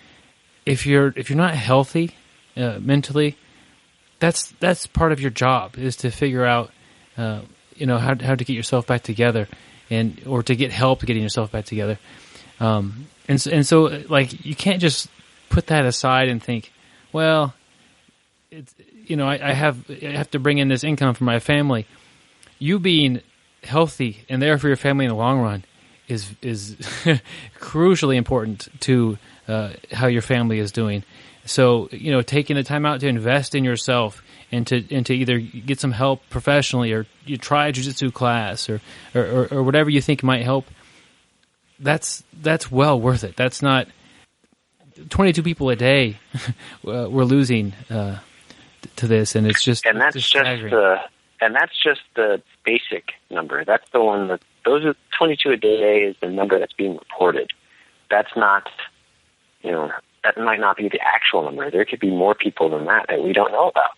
if you're not healthy mentally, that's part of your job, is to figure out, how to get yourself back together, or to get help getting yourself back together. And so, like, you can't just put that aside and think, well, it's, I have to bring in this income for my family. You being healthy and there for your family in the long run is crucially important to how your family is doing. So, taking the time out to invest in yourself and to either get some help professionally, or you try a jiu-jitsu class or whatever you think might help, that's well worth it. That's not 22 people a day we're losing to this, and it's just and that's just the basic number. That's the one that those are 22 a day is the number that's being reported. That's not, that might not be the actual number. There could be more people than that we don't know about.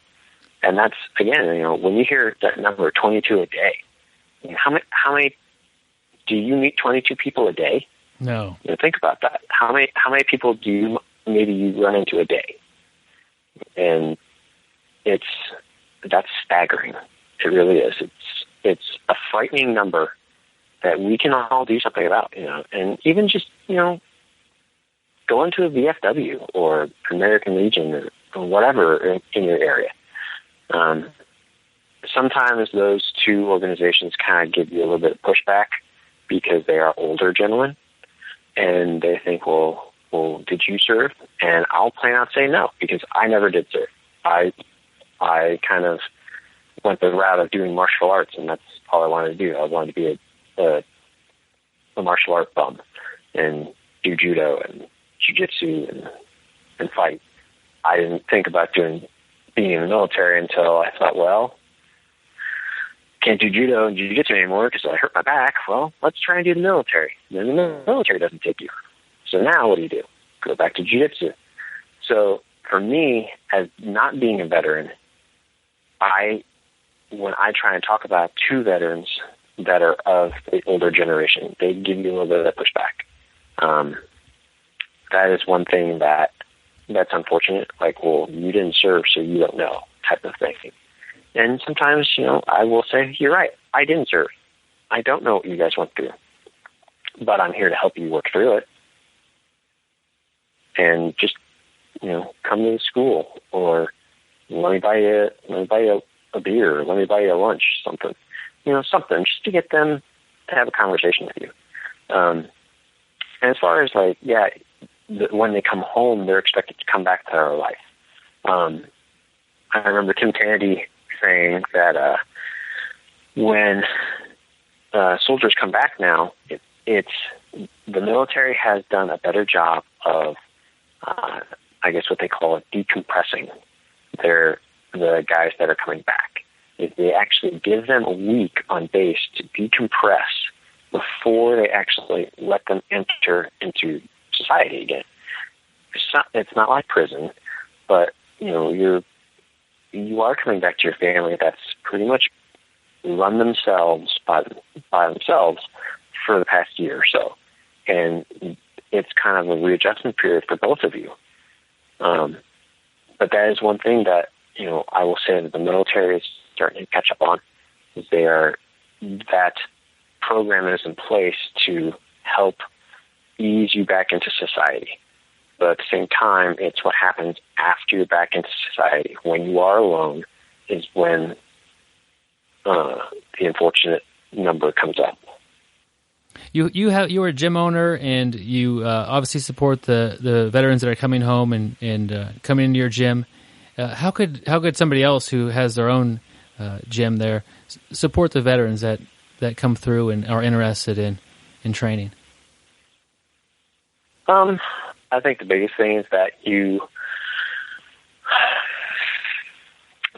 And that's, again, when you hear that number 22 a day, how many do you meet 22 people a day? No. Think about that. How many people do you run into a day? And that's staggering. It really is. It's a frightening number that we can all do something about, and even just, go into a VFW or American Legion or whatever in your area. Sometimes those two organizations kind of give you a little bit of pushback because they are older gentlemen, and they think, well, did you serve? And I'll plain out say no, because I never did serve. I kind of went the route of doing martial arts, and that's all I wanted to do. I wanted to be a martial art bum and do judo and jiu-jitsu and fight. I didn't think about being in the military until I thought, well, can't do judo and jiu-jitsu anymore because I hurt my back. Well, let's try and do the military. Then the military doesn't take you. So now what do? Go back to jiu-jitsu. So for me, as not being a veteran, when I try and talk about two veterans that are of the older generation, they give you a little bit of pushback. That is one thing that's unfortunate. Like, well, you didn't serve, so you don't know, type of thing. And sometimes, I will say, you're right, I didn't serve. I don't know what you guys went through, but I'm here to help you work through it. And just, come to the school, or let me buy you a beer, or let me buy you a lunch, something, something just to get them to have a conversation with you. And as far as when they come home, they're expected to come back to their life. I remember Tim Kennedy saying that when soldiers come back now, it's the military has done a better job of, I guess what they call it, decompressing the guys that are coming back. If they actually give them a week on base to decompress before they actually let them enter into society again. It's not like prison, but you are coming back to your family that's pretty much run themselves by themselves for the past year or so, and it's kind of a readjustment period for both of you. But that is one thing that I will say that the military is starting to catch up on. Is that program is in place to help ease you back into society. But at the same time, it's what happens after you're back into society. When you are alone is when the unfortunate number comes up. You are a gym owner, and you obviously support the veterans that are coming home and coming into your gym. How could somebody else who has their own gym there support the veterans that come through and are interested in training? I think the biggest thing is that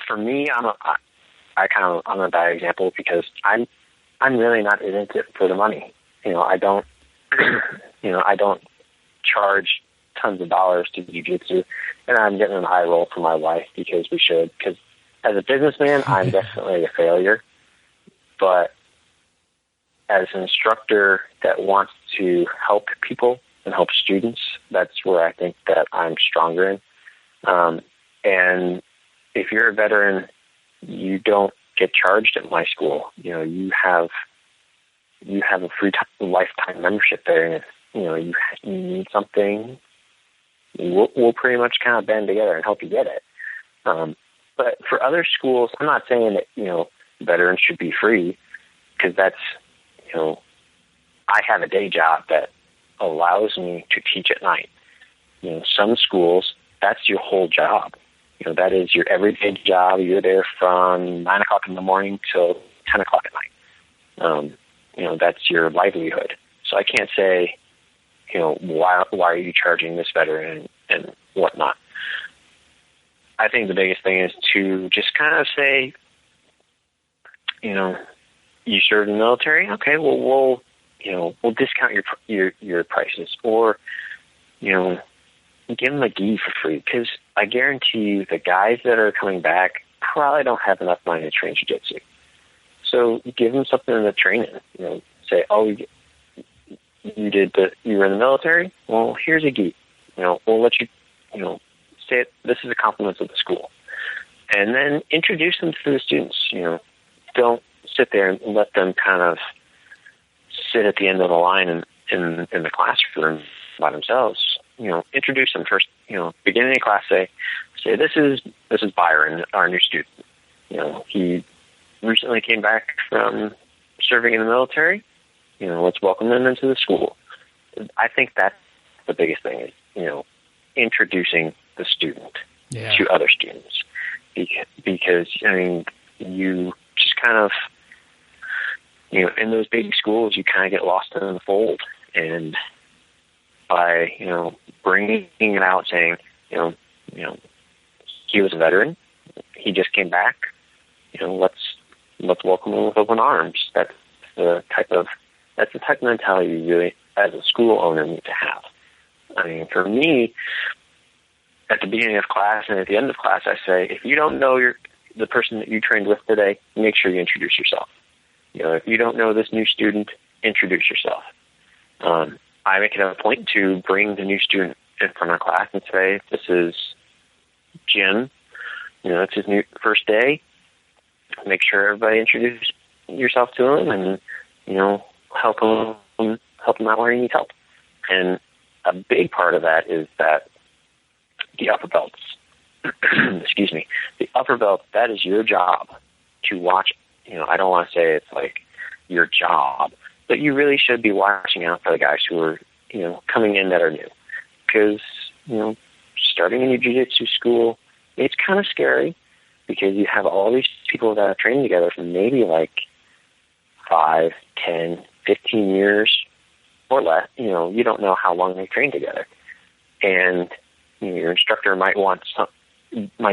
for me, I'm a bad example because I'm really not in it for the money. I don't, I don't charge tons of dollars to jiu-jitsu, and I'm getting an eye roll from my wife because we should. Because as a businessman, I'm definitely a failure, but as an instructor that wants to help people and help students, that's where I think that I'm stronger in. And if you're a veteran, you don't get charged at my school. You have a free lifetime membership there, and if you need something, we'll pretty much kind of band together and help you get it. But for other schools, I'm not saying that veterans should be free, because that's I have a day job that allows me to teach at night. Some schools, that's your whole job. That is your everyday job. You're there from 9 o'clock in the morning till 10 o'clock at night. That's your livelihood. So I can't say, why are you charging this veteran and whatnot. I think the biggest thing is to just kind of say, you served in the military? Okay, well, we'll discount your prices, or, give them a gi for free, because I guarantee you the guys that are coming back probably don't have enough money to train jiu-jitsu. So give them something in the training. Say, oh, you were in the military? Well, here's a gi. We'll let you, say it. This is a compliment to the school, and then introduce them to the students. Don't sit there and let them kind of sit at the end of the line in the classroom by themselves. Introduce them first. Beginning of class, say this is Byron, our new student. He recently came back from serving in the military. Let's welcome them into the school. I think that's the biggest thing is, introducing the student to other students, because you just kind of, in those big schools, you kind of get lost in the fold, and by bringing it out, saying he was a veteran, he just came back, let's welcome him with open arms. That's the type of mentality you really, as a school owner, need to have. For me, at the beginning of class and at the end of class, I say, if you don't know the person that you trained with today, make sure you introduce yourself. If you don't know this new student, introduce yourself. I make it a point to bring the new student in front of class and say, this is Jim. It's his new first day. make sure everybody introduce yourself to them, and help them out where he needs help. And a big part of that is that the upper belts, excuse me, the upper belt, that is your job to watch. I don't want to say it's like your job, but you really should be watching out for the guys who are, coming in that are new. Because, starting a new jiu-jitsu school, it's kind of scary because you have all these people that are training together for maybe like 5, 10, 15 years or less. You don't know how long they train together. And your instructor might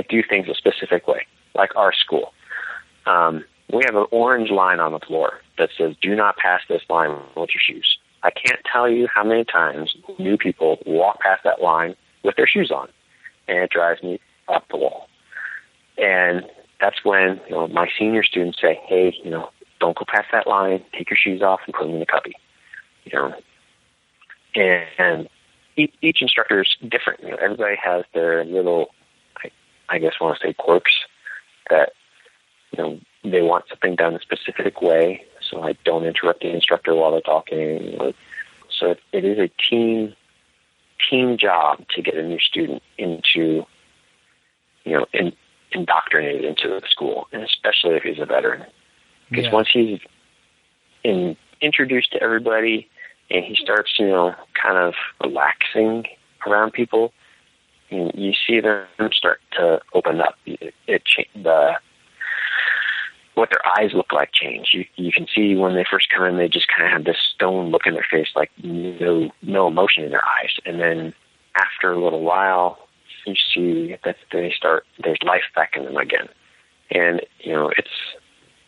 do things a specific way, like our school. We have an orange line on the floor that says, "Do not pass this line with your shoes." I can't tell you how many times new people walk past that line with their shoes on, and it drives me up the wall. And that's when my senior students say, "Hey, don't go past that line. Take your shoes off and put them in the cubby." And each instructor is different. Everybody has their little, I guess, want to say quirks that they want something done a specific way. So I don't interrupt the instructor while they're talking. So it is a team job to get a new student into, indoctrinated into the school, and especially if he's a veteran. Because once he's introduced to everybody and he starts, kind of relaxing around people, you see them start to open up. What their eyes look like change. You can see when they first come in, they just kind of have this stone look in their face, like no emotion in their eyes. And then after a little while, you see that there's life back in them again. And,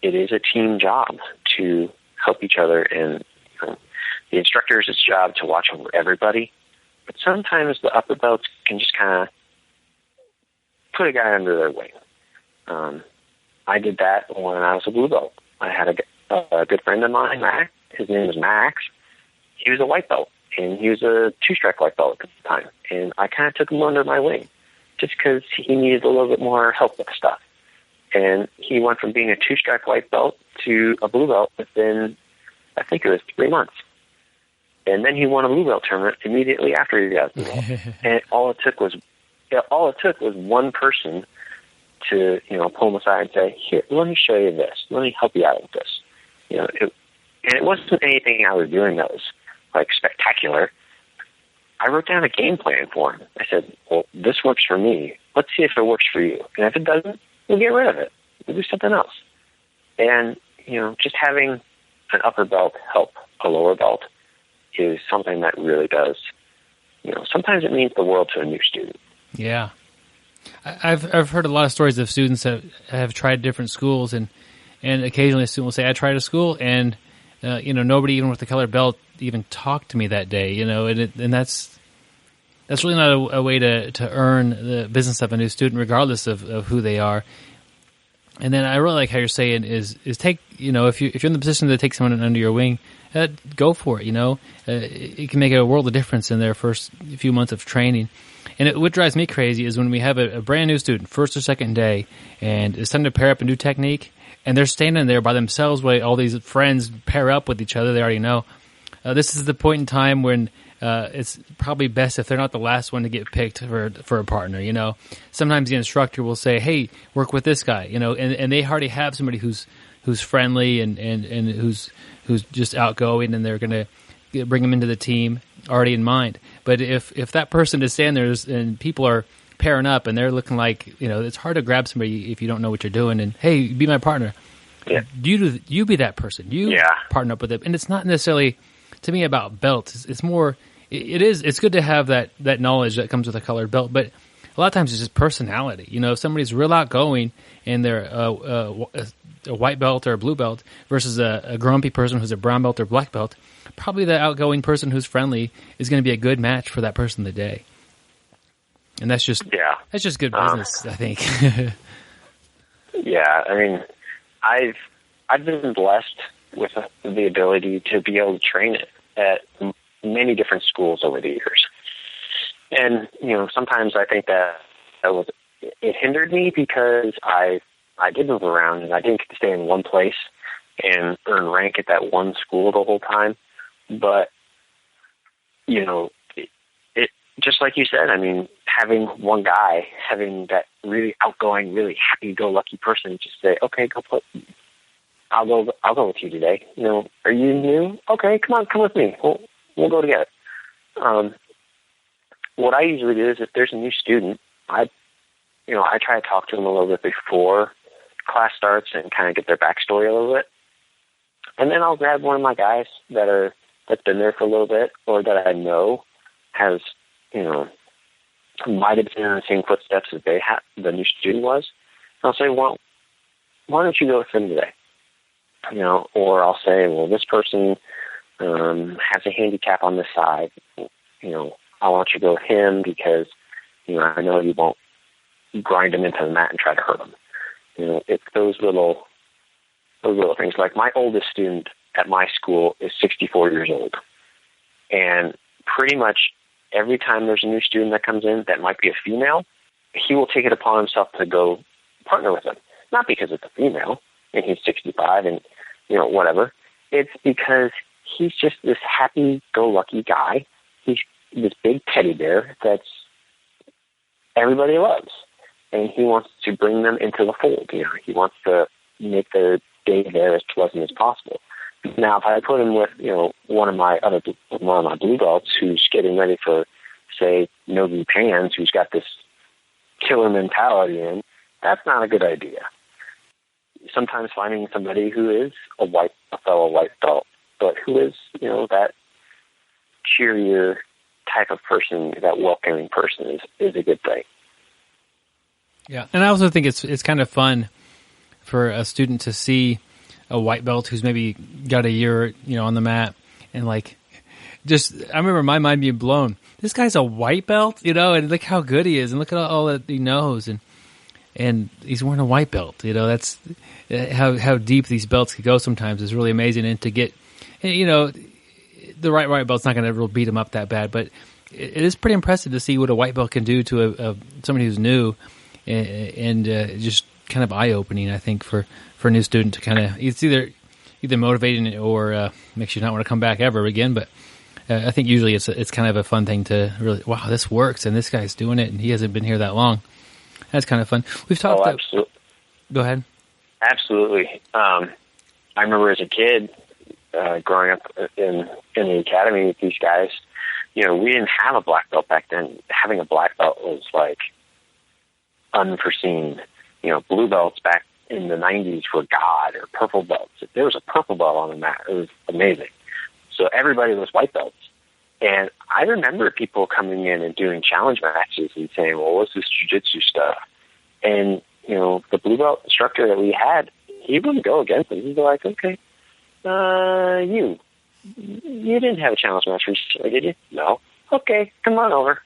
it is a team job to help each other. And the instructor's job to watch over everybody. But sometimes the upper belts can just kind of put a guy under their wing. I did that when I was a blue belt. I had a good friend of mine, Max. His name was Max. He was a white belt, and he was a 2-strike white belt at the time. And I kind of took him under my wing just because he needed a little bit more help with stuff. And he went from being a 2-strike white belt to a blue belt within, I think it was 3 months. And then he won a blue belt tournament immediately after he got the belt. And all it took was one person to, pull him aside and say, "Here, let me show you this. Let me help you out with this." And it wasn't anything I was doing that was like spectacular. I wrote down a game plan for him. I said, "Well, this works for me. Let's see if it works for you. And if it doesn't, we'll get rid of it. We'll do something else." And, just having an upper belt help a lower belt is something that really does, sometimes it means the world to a new student. Yeah. I've heard a lot of stories of students that have tried different schools, and occasionally a student will say, "I tried a school, and nobody even with the colored belt even talked to me that day." And that's really not a way to earn the business of a new student, regardless of who they are. And then I really like how you're saying is take, if you're in the position to take someone under your wing, go for it. It can make a world of difference in their first few months of training. And what drives me crazy is when we have a brand new student, first or second day, and it's time to pair up and do technique, and they're standing there by themselves while all these friends pair up with each other they already know. This is the point in time when it's probably best if they're not the last one to get picked for a partner. Sometimes the instructor will say, "Hey, work with this guy," and they already have somebody who's friendly and who's just outgoing, and they're going to bring them into the team already in mind. But if that person is standing there and people are pairing up and they're looking like, it's hard to grab somebody if you don't know what you're doing and, "Hey, be my partner." Yeah. You be that person. You partner up with them. And it's not necessarily, to me, about belts. It's more, it's good to have that knowledge that comes with a colored belt, but a lot of times it's just personality. If somebody's real outgoing and they're a white belt or a blue belt versus a grumpy person who's a brown belt or black belt, probably the outgoing person who's friendly is going to be a good match for that person today. And that's just good business, I think. Yeah, I mean, I've been blessed with the ability to be able to train it at many different schools over the years. And, sometimes I think that it hindered me because I I did move around, and I didn't get to stay in one place and earn rank at that one school the whole time. But, you know, it just like you said, I mean, having one guy, having that really outgoing, really happy-go-lucky person just say, okay, I'll go with you today. You know, are you new? Okay, come with me. We'll go together. What I usually do is if there's a new student, I try to talk to them a little bit before class starts and kind of get their backstory a little bit. And then I'll grab one of my guys that's been there for a little bit or that I know has, you know, might have been in the same footsteps as the new student was. And I'll say, well, why don't you go with them today? You know, or I'll say, well, this person has a handicap on this side. You know, I want you to go with him because, you know, I know you won't grind him into the mat and try to hurt him. You know, it's those little things. Like my oldest student at my school is 64 years old. And pretty much every time there's a new student that comes in that might be a female, he will take it upon himself to go partner with them. Not because it's a female and he's 65 and, you know, whatever. It's because he's just this happy-go-lucky guy. He's this big teddy bear that's everybody loves. And he wants to bring them into the fold. You know, he wants to make their day there as pleasant as possible. Now, if I put him with, you know, one of my blue belts who's getting ready for, say, Nogi Pans, who's got this killer mentality in, that's not a good idea. Sometimes finding somebody who is a fellow white belt, but who is, you know, that cheerier type of person, that welcoming person is a good thing. Yeah, and I also think it's kind of fun for a student to see a white belt who's maybe got a year, you know, on the mat, and like, just I remember my mind being blown. This guy's a white belt, you know, and look how good he is, and look at all that he knows, and he's wearing a white belt. You know, that's how deep these belts could go. Sometimes is really amazing, and to get, you know, the right white belt's not going to really beat him up that bad, but it is pretty impressive to see what a white belt can do to somebody who's new. And just kind of eye-opening, I think, for a new student to kind of, it's either motivating or makes you not want to come back ever again. But I think usually it's kind of a fun thing to really, wow, this works, and this guy's doing it, and he hasn't been here that long. That's kind of fun. We've talked. Absolutely. Go ahead. Absolutely. I remember as a kid growing up in the academy with these guys. You know, we didn't have a black belt back then. Having a black belt was like unforeseen. You know, blue belts back in the 90s were God, or purple belts. If there was a purple belt on the mat, it was amazing. So everybody was white belts. And I remember people coming in and doing challenge matches and saying, well, what's this jiu-jitsu stuff? And, you know, the blue belt instructor that we had, he wouldn't go against them. He'd be like, okay, you didn't have a challenge match recently, did you? No. Okay, come on over.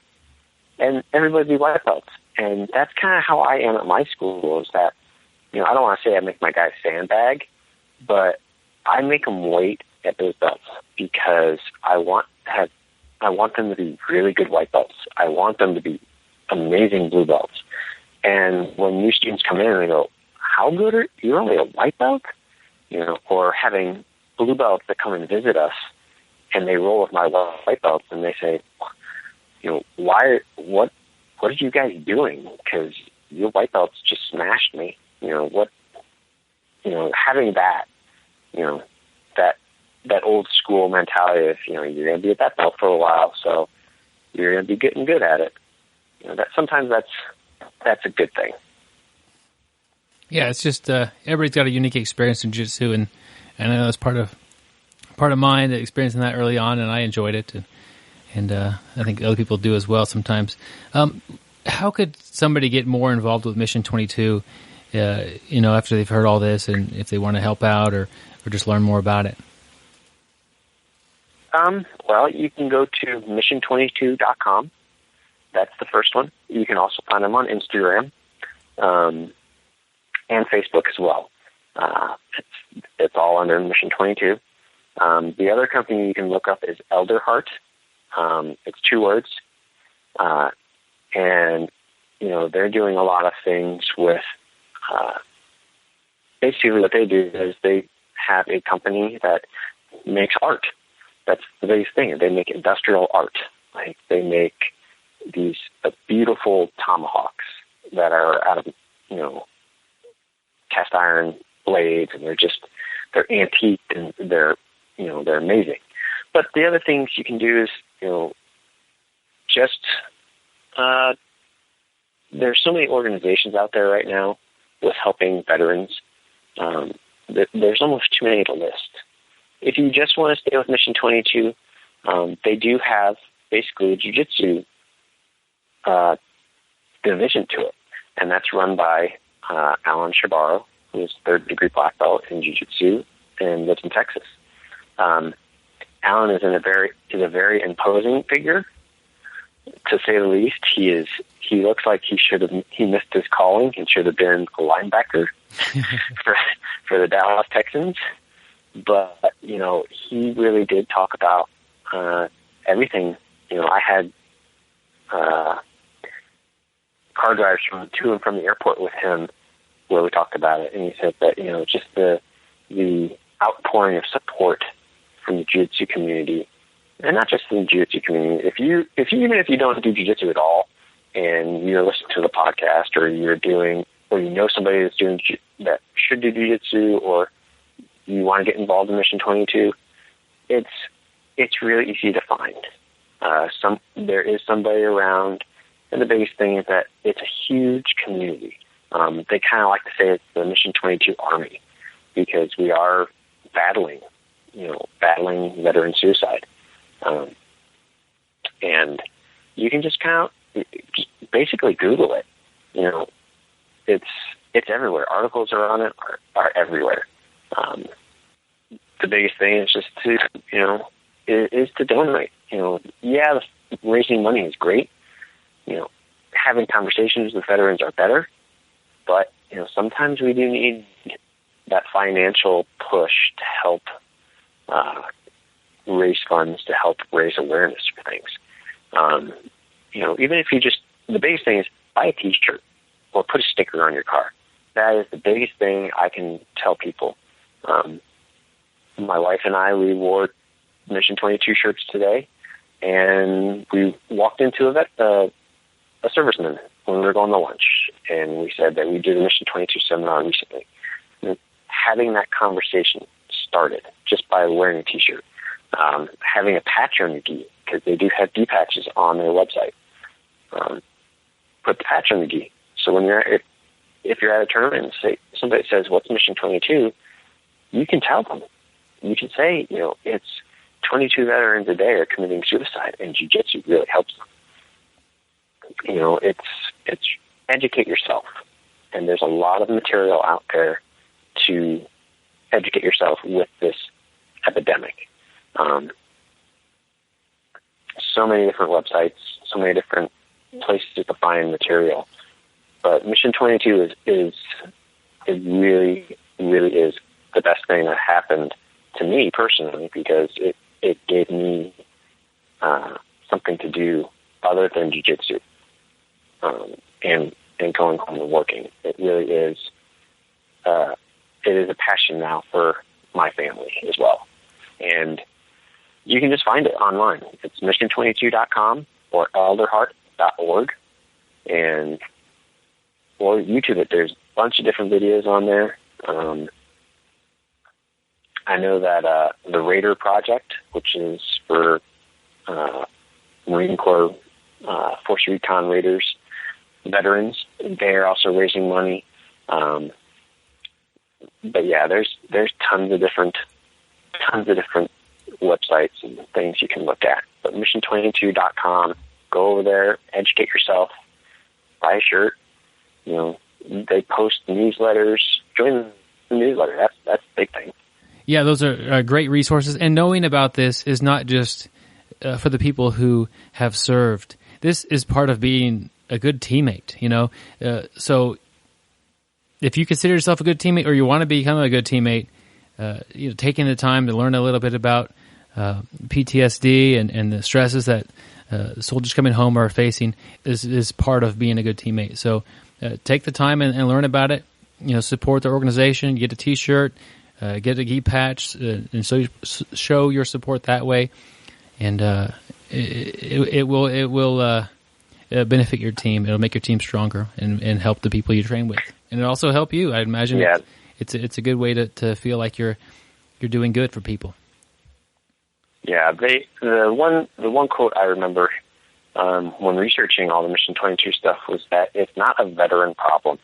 And everybody would be white belts. And that's kind of how I am at my school, is that, you know, I don't want to say I make my guys sandbag, but I make them wait at those belts because I want them to be really good white belts. I want them to be amazing blue belts. And when new students come in and they go, how good are you? Only a white belt? You know, or having blue belts that come and visit us and they roll with my white belts and they say, you know, what are you guys doing? Because your white belts just smashed me. You know, having that, you know, that old school mentality of, you know, you're going to be at that belt for a while, so you're going to be getting good at it. You know, sometimes that's a good thing. Yeah, it's just everybody's got a unique experience in jiu-jitsu, and I know that's part of mine, experiencing that early on, and I enjoyed it, and I think other people do as well sometimes. How could somebody get more involved with Mission 22, you know, after they've heard all this, and if they want to help out or just learn more about it? Well, you can go to mission22.com. That's the first one. You can also find them on Instagram and Facebook as well. It's all under Mission 22. The other company you can look up is Elder Heart. It's 2 words. And, you know, they're doing a lot of things with basically what they do is they have a company that makes art. That's the biggest thing. They make industrial art. Like they make these beautiful tomahawks that are out of, cast iron blades, and they're antique and they're amazing. But the other things you can do is, there's so many organizations out there right now with helping veterans. There's almost too many to list. If you just want to stay with Mission 22, they do have basically a jiu-jitsu division to it, and that's run by Alan Shabaro, who is third-degree black belt in jiu-jitsu and lives in Texas. Alan is a very imposing figure, to say the least. He looks like he missed his calling and should have been a linebacker for the Dallas Texans. But, he really did talk about everything. I had car drives to and from the airport with him where we talked about it. And he said that, just the outpouring of support from the jiu-jitsu community, and not just from the jiu-jitsu community. Even if you don't do jiu-jitsu at all, and you're listening to the podcast, or you know somebody that's doing that should do jiu-jitsu, or you want to get involved in Mission 22, it's really easy to find. There is somebody around, and the biggest thing is that it's a huge community. They kind of like to say it's the Mission 22 Army, because we are battling veteran suicide. And you can just basically Google it. It's everywhere. Articles are on it, are everywhere. The biggest thing is just to donate. Raising money is great. Having conversations with veterans are better, but sometimes we do need that financial push to help raise funds, to help raise awareness for things. Even if the biggest thing is buy a T-shirt or put a sticker on your car. That is the biggest thing I can tell people. My wife and I, we wore Mission 22 shirts today, and we walked into a serviceman when we were going to lunch, and we said that we did a Mission 22 seminar recently. And having that conversation started just by wearing a T-shirt. Having a patch on your gi, because they do have gi patches on their website. Put the patch on the gi. So when if you're at a tournament and say somebody says, "What's Mission 22?" you can tell them. You can say, it's 22 veterans a day are committing suicide, and jiu-jitsu really helps them. It's educate yourself, and there's a lot of material out there to educate yourself with this epidemic. So many different websites, so many different places to find material. But Mission 22 is really, really is the best thing that happened to me personally, because it gave me something to do other than jiu-jitsu and going home and working. It really is. It is a passion now for my family as well. And you can just find it online. It's mission22.com or elderheart.org, or YouTube it. There's a bunch of different videos on there. I know that the Raider Project, which is for Marine Corps Force Recon Raiders veterans, they're also raising money. But yeah, there's tons of different websites and things you can look at. But mission22.com, go over there, educate yourself, buy a shirt. They post newsletters. Join the newsletter. That's the big thing. Yeah, those are great resources. And knowing about this is not just for the people who have served. This is part of being a good teammate, So if you consider yourself a good teammate, or you want to become a good teammate, taking the time to learn a little bit about PTSD and the stresses that soldiers coming home are facing is part of being a good teammate. So take the time and learn about it. support the organization, get a T-shirt, get a gi patch, and so show your support that way, and it will benefit your team. It'll make your team stronger and help the people you train with, and it'll also help you. I imagine it's a good way to feel like you're doing good for people. Yeah, the one quote I remember when researching all the Mission 22 stuff was that it's not a veteran problem.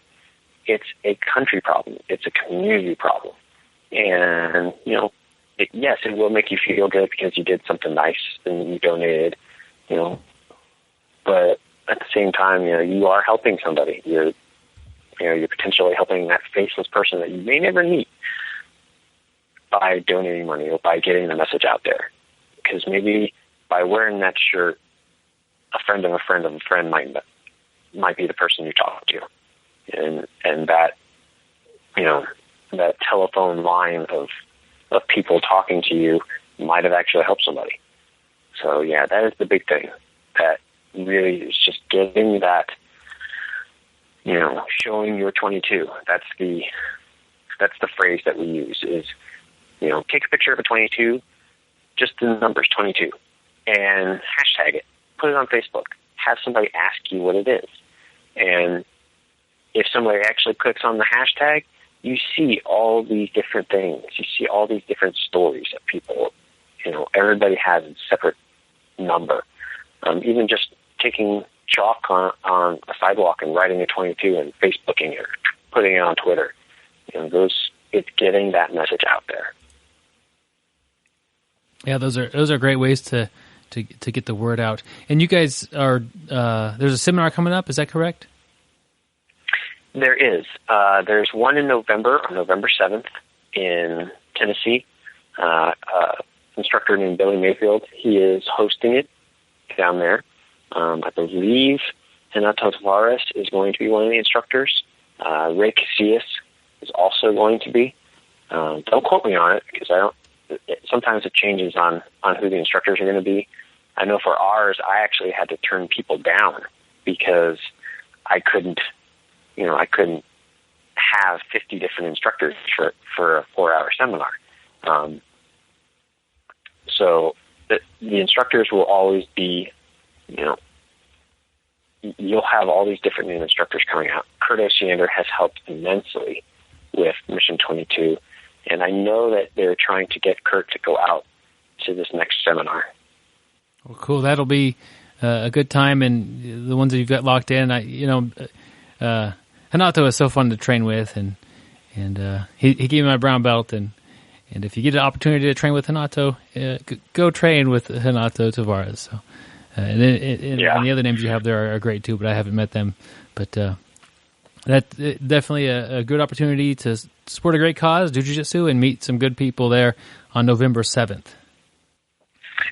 It's a country problem. It's a community problem. And, yes, it will make you feel good because you did something nice and you donated, but at the same time, you are helping somebody. You're potentially helping that faceless person that you may never meet by donating money or by getting the message out there. Because maybe by wearing that shirt, a friend of a friend of a friend might be the person you talk to, and that that telephone line of people talking to you might have actually helped somebody. So yeah, that is the big thing. That really is just getting that, showing your 22. That's the phrase that we use is, take a picture of a 22. Just the numbers 22, and hashtag it. Put it on Facebook. Have somebody ask you what it is. And if somebody actually clicks on the hashtag, you see all these different things. You see all these different stories of people. Everybody has a separate number. Even just taking chalk on a sidewalk and writing a 22 and Facebooking it or putting it on Twitter. It's getting that message out there. Yeah, those are great ways to get the word out. And you guys are there's a seminar coming up. Is that correct? There is. There's one in November, on November 7th in Tennessee. Instructor named Billy Mayfield. He is hosting it down there. I believe Renato Tavares is going to be one of the instructors. Ray Casillas is also going to be. Don't quote me on it because sometimes it changes on who the instructors are going to be. I know for ours, I actually had to turn people down because I couldn't have 50 different instructors for a 4-hour seminar. So the instructors will always be, you'll have all these different new instructors coming out. Kurt Osiander has helped immensely with Mission 22. And I know that they're trying to get Kurt to go out to this next seminar. Well, cool. That'll be a good time. And the ones that you've got locked in, Renato is so fun to train with, and he gave me my brown belt. And if you get an opportunity to train with Renato, go train with Renato Tavares. So, and the other names you have there are great too, but I haven't met them. But that's definitely a good opportunity to support a great cause, do jiu-jitsu, and meet some good people there on November 7th.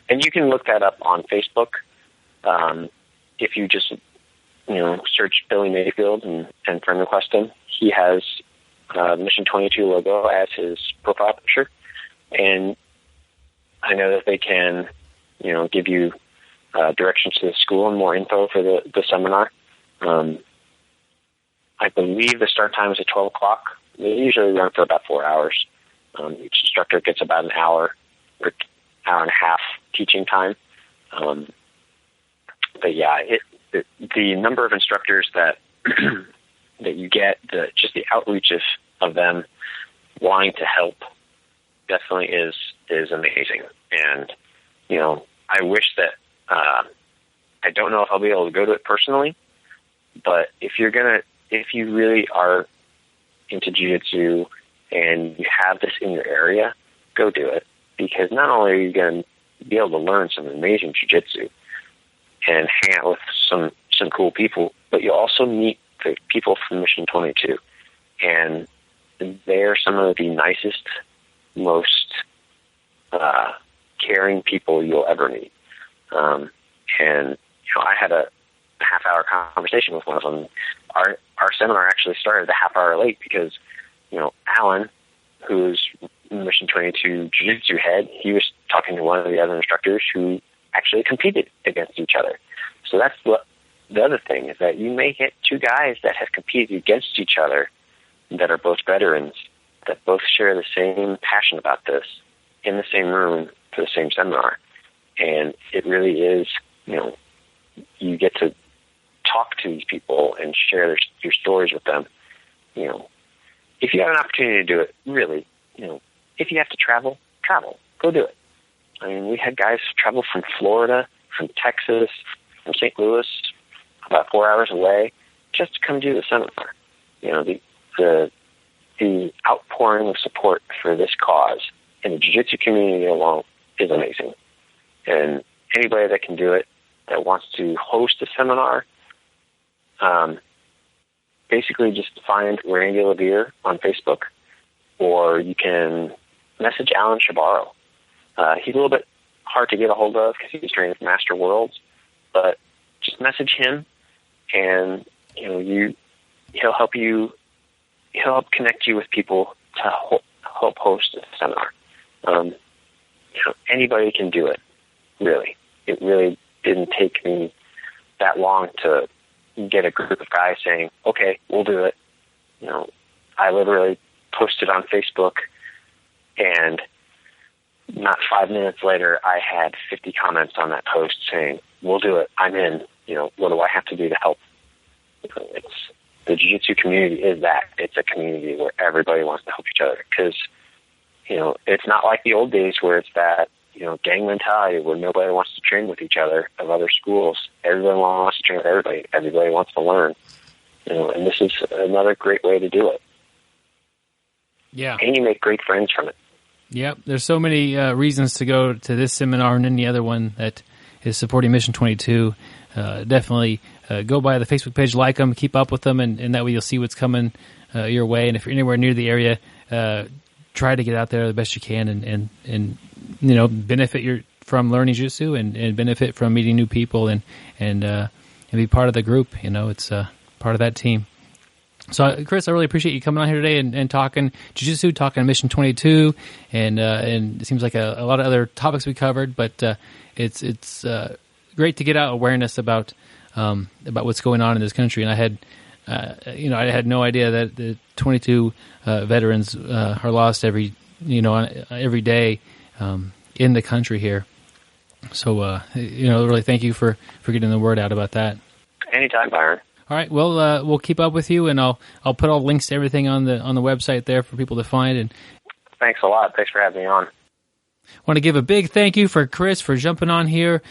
And you can look that up on Facebook. If you just, search Billy Mayfield and friend request him, he has the Mission 22 logo as his profile picture. And I know that they can, give you directions to the school and more info for the seminar. I believe the start time is at 12 o'clock. They usually run for about 4 hours. Each instructor gets about an hour or hour and a half teaching time. But yeah, the number of instructors that that you get, just the outreach of them wanting to help definitely is amazing. And, I wish that, I don't know if I'll be able to go to it personally, but if you really are into jiu-jitsu and you have this in your area, go do it. Because not only are you going to be able to learn some amazing jiu-jitsu and hang out with some cool people, but you'll also meet the people from Mission 22. And they're some of the nicest, most caring people you'll ever meet. And I had a half-hour conversation with one of them. Our seminar actually started a half hour late because, Alan, who's Mission 22 Jiu-Jitsu head, he was talking to one of the other instructors who actually competed against each other. So that's the other thing, is that you may get two guys that have competed against each other that are both veterans that both share the same passion about this in the same room for the same seminar. And it really is, you get to talk to these people and share your stories with them. If you have an opportunity to do it, really, if you have to travel, go do it. I mean, we had guys travel from Florida, from Texas, from St. Louis, about 4 hours away, just to come do the seminar. The outpouring of support for this cause in the jiu-jitsu community alone is amazing. And anybody that can do it, that wants to host a seminar, basically just find Randy Levere on Facebook, or you can message Alan Shabaro. He's a little bit hard to get a hold of because he's training for Master Worlds, but just message him, and he'll help connect you with people to help host a seminar. Anybody can do it, really. It really didn't take me that long to get a group of guys saying, okay, we'll do it. I literally posted on Facebook, and not 5 minutes later, I had 50 comments on that post saying, we'll do it. I'm in. What do I have to do to help? The jiu-jitsu community is that. It's a community where everybody wants to help each other, because, it's not like the old days where it's that, gang mentality where nobody wants to train with each other of other schools. Everybody wants to train with everybody. Everybody wants to learn. And this is another great way to do it. Yeah. And you make great friends from it. Yep. There's so many reasons to go to this seminar and any other one that is supporting Mission 22. Definitely go by the Facebook page, like them, keep up with them, and that way you'll see what's coming your way. And if you're anywhere near the area, try to get out there the best you can and benefit from learning jiu-jitsu and benefit from meeting new people and be part of the group. It's part of that team. So, Chris, I really appreciate you coming on here today and talking jiu-jitsu, talking Mission 22, and it seems like a lot of other topics we covered, but it's great to get out awareness about what's going on in this country. And I had no idea that the 22 veterans are lost every day in the country here. So, really thank you for getting the word out about that. Anytime, Byron. All right. Well, we'll keep up with you, and I'll put all links to everything on the website there for people to find. And thanks a lot. Thanks for having me on. I want to give a big thank you for Chris for jumping on here,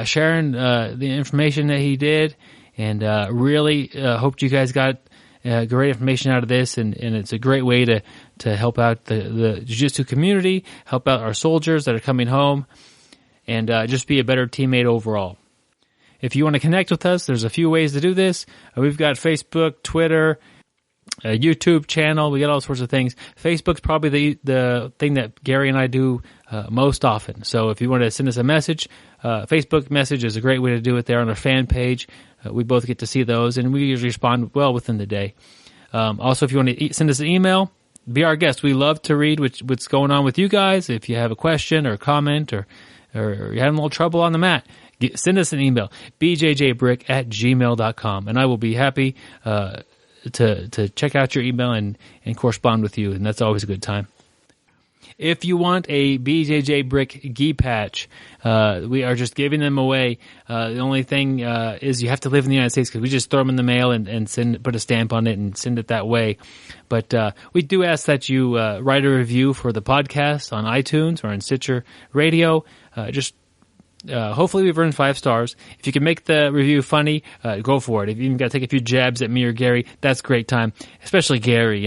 sharing the information that he did, and really hope you guys got great information out of this. And it's a great way to help out the jiu-jitsu community, help out our soldiers that are coming home, and just be a better teammate overall. If you want to connect with us, there's a few ways to do this. We've got Facebook, Twitter, a YouTube channel. We got all sorts of things. Facebook's probably the thing that Gary and I do most often. So if you want to send us a message, Facebook message is a great way to do it there on our fan page. We both get to see those, and we usually respond well within the day. Also, if you want to send us an email, be our guest. We love to read what's going on with you guys. If you have a question or a comment or you're having a little trouble on the mat, send us an email, bjjbrick@gmail.com, and I will be happy to check out your email and correspond with you, and that's always a good time. If you want a BJJ Brick gi patch, we are just giving them away. The only thing is you have to live in the United States, because we just throw them in the mail and put a stamp on it and send it that way. But we do ask that you write a review for the podcast on iTunes or on Stitcher Radio. Hopefully we've earned 5 stars. If you can make the review funny, go for it. If you even got to take a few jabs at me or Gary, that's great time. Especially Gary,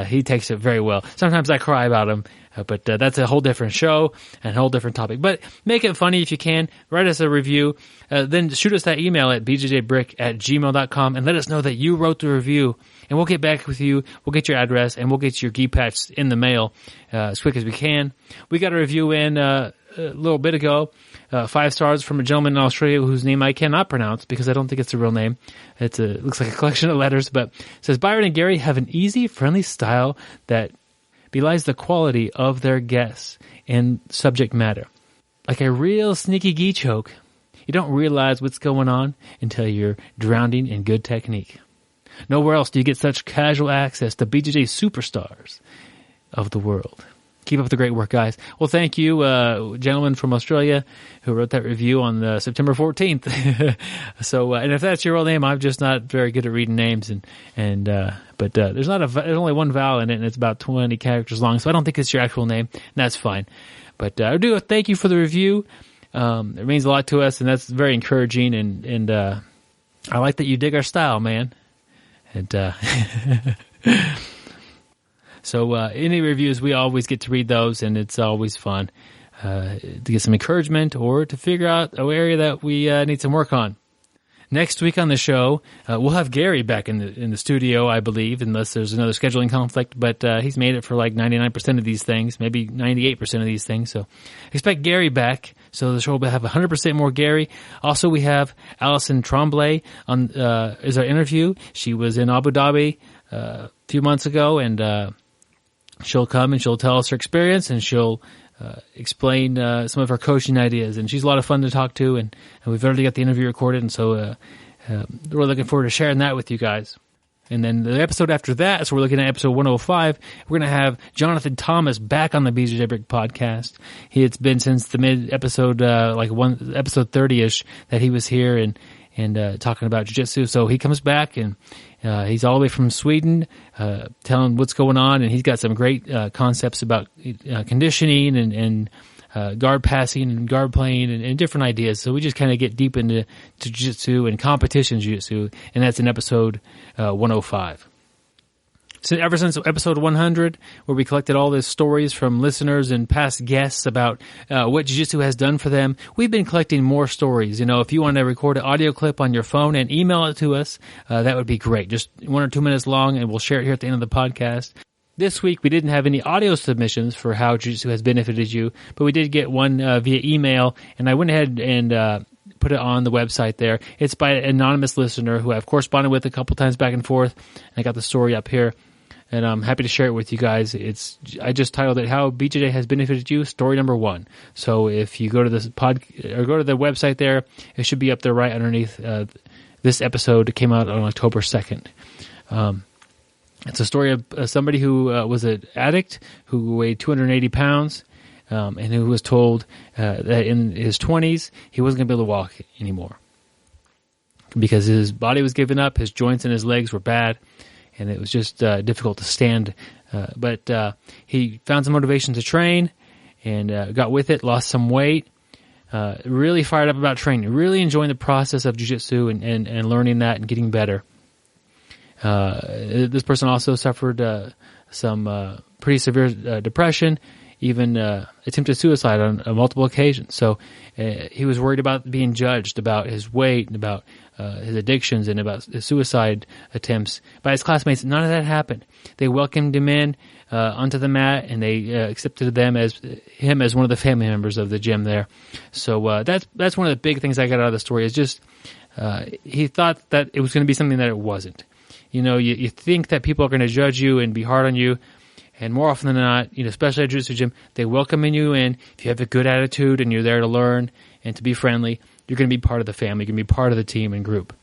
he takes it very well. Sometimes I cry about him, but that's a whole different show and a whole different topic. But make it funny if you can. Write us a review. Then shoot us that email at bjjbrick@gmail.com and let us know that you wrote the review. And we'll get back with you. We'll get your address, and we'll get your gi patch in the mail as quick as we can. We got a review in a little bit ago. 5 stars from a gentleman in Australia whose name I cannot pronounce because I don't think it's a real name. It looks like a collection of letters, but it says, Byron and Gary have an easy, friendly style that belies the quality of their guests and subject matter. Like a real sneaky gi choke. You don't realize what's going on until you're drowning in good technique. Nowhere else do you get such casual access to BJJ superstars of the world. Keep up the great work, guys. Well, thank you, gentleman from Australia who wrote that review on September 14th. So, and if that's your real name, I'm just not very good at reading names, but there's only one vowel in it, and it's about 20 characters long, so I don't think it's your actual name, and that's fine. But I do thank you for the review. It means a lot to us, and that's very encouraging, and I like that you dig our style, man. And so any reviews, we always get to read those, and it's always fun to get some encouragement or to figure out an area that we need some work on. Next week on the show, we'll have Gary back in the studio, I believe, unless there's another scheduling conflict. But he's made it for like 99% of these things, maybe 98% of these things. So expect Gary back. So the show will have 100% more Gary. Also, we have Alison Tremblay on is our interview. She was in Abu Dhabi a few months ago, and she'll come and she'll tell us her experience, and she'll explain some of her coaching ideas. And she's a lot of fun to talk to, and we've already got the interview recorded, and so we're looking forward to sharing that with you guys. And then the episode after that, so we're looking at episode 105, we're going to have Jonathan Thomas back on the BJJ Brick podcast. It's been since the mid-episode, episode 30-ish, that he was here and talking about jiu-jitsu. So he comes back, and he's all the way from Sweden, telling what's going on, and he's got some great concepts about conditioning and guard passing and guard playing and different ideas. So we just kind of get deep into jiu-jitsu and competition jiu-jitsu, and that's in episode 105. So ever since episode 100, where we collected all the stories from listeners and past guests about what jiu-jitsu has done for them, we've been collecting more stories. You know, if you want to record an audio clip on your phone and email it to us, that would be great. Just 1 or 2 minutes long, and we'll share it here at the end of the podcast. This week, we didn't have any audio submissions for how jiu-jitsu has benefited you, but we did get one via email, and I went ahead and put it on the website there. It's by an anonymous listener who I've corresponded with a couple times back and forth, and I got the story up here, and I'm happy to share it with you guys. I just titled it "How BJJ Has Benefited You," story number 1. So if you go to this or go to the website there, it should be up there right underneath this episode. It came out on October 2nd. It's a story of somebody who was an addict who weighed 280 pounds and who was told that in his 20s he wasn't going to be able to walk anymore because his body was giving up, his joints and his legs were bad, and it was just difficult to stand. But he found some motivation to train and got with it, lost some weight, really fired up about training, really enjoying the process of jiu-jitsu and learning that and getting better. This person also suffered some pretty severe depression, even attempted suicide on multiple occasions. So he was worried about being judged, about his weight, and about his addictions, and about his suicide attempts by his classmates. None of that happened. They welcomed him in onto the mat, and they accepted him as one of the family members of the gym there. So that's one of the big things I got out of the story. Is just he thought that it was going to be something that it wasn't. You know, you think that people are going to judge you and be hard on you, and more often than not, you know, especially at a jiu-jitsu gym, they welcome you in. If you have a good attitude and you're there to learn and to be friendly, you're going to be part of the family. You're going to be part of the team and group.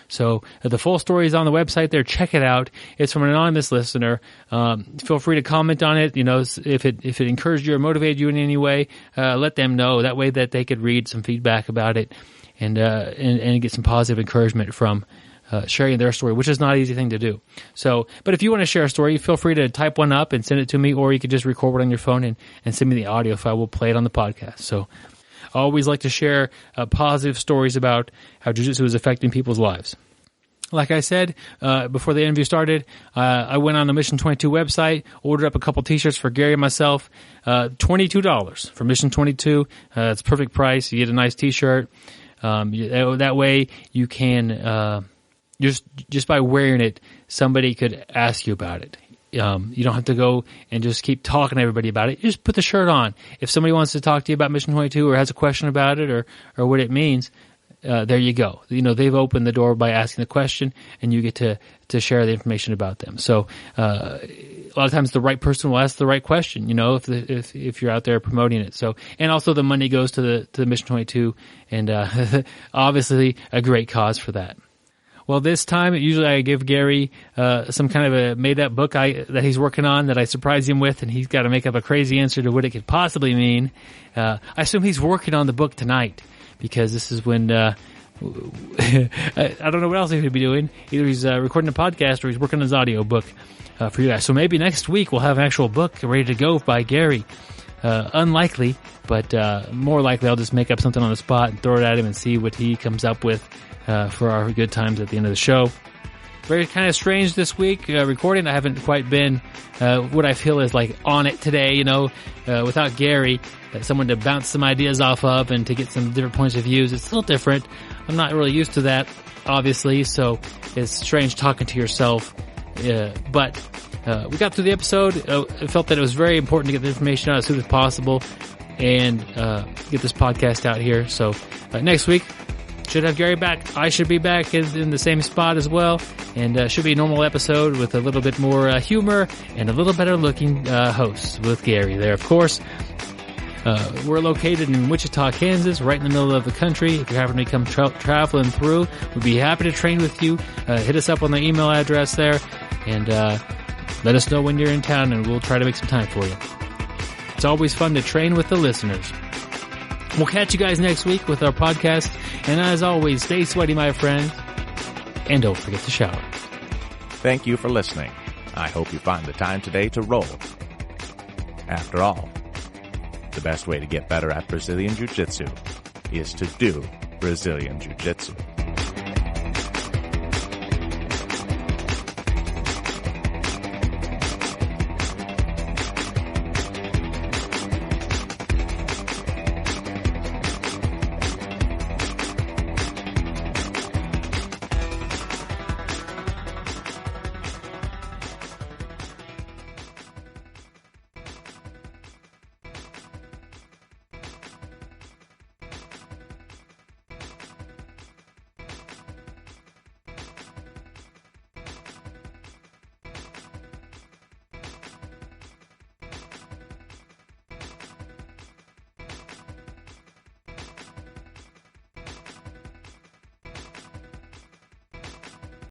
So the full story is on the website there. Check it out. It's from an anonymous listener. Feel free to comment on it. You know, if it encouraged you or motivated you in any way, let them know. That way that they could read some feedback about it and get some positive encouragement from sharing their story, which is not an easy thing to do. So, but if you want to share a story, feel free to type one up and send it to me, or you could just record it on your phone and send me the audio file. We'll play it on the podcast. So I always like to share positive stories about how jiu-jitsu is affecting people's lives. Like I said, before the interview started, I went on the Mission 22 website, ordered up a couple t-shirts for Gary and myself, $22 for Mission 22. It's a perfect price. You get a nice t-shirt. That way you can, just by wearing it, somebody could ask you about it. You don't have to go and just keep talking to everybody about it. You just put the shirt on. If somebody wants to talk to you about Mission 22 or has a question about it or what it means, there you go. You know, they've opened the door by asking the question, and you get to share the information about them. So a lot of times the right person will ask the right question, you know, if you're out there promoting it. So, and also the money goes to the Mission 22, and obviously a great cause for that. Well, this time, usually I give Gary some kind of a made-up book that he's working on that I surprise him with, and he's got to make up a crazy answer to what it could possibly mean. I assume he's working on the book tonight, because this is when I don't know what else he could be doing. Either he's recording a podcast or he's working on his audio book for you guys. So maybe next week we'll have an actual book ready to go by Gary. Unlikely, but more likely I'll just make up something on the spot and throw it at him and see what he comes up with for our good times at the end of the show. Very kind of strange this week recording. I haven't quite been what I feel is like on it today, without Gary, someone to bounce some ideas off of and to get some different points of views. It's a little different. I'm not really used to that, obviously, so it's strange talking to yourself. But we got through the episode. I felt that it was very important to get the information out as soon as possible and get this podcast out here. So next week, should have Gary back. I should be back in the same spot as well, and should be a normal episode with a little bit more humor and a little better looking host with Gary there, of course. We're located in Wichita, Kansas, right in the middle of the country. If you happen to come traveling through, we'd be happy to train with you. Hit us up on the email address there, and let us know when you're in town, and we'll try to make some time for you. It's always fun to train with the listeners. We'll catch you guys next week with our podcast, and as always, stay sweaty, my friend, and don't forget to shower. Thank you for listening. I hope you find the time today to roll. After all, the best way to get better at Brazilian Jiu-Jitsu is to do Brazilian Jiu-Jitsu.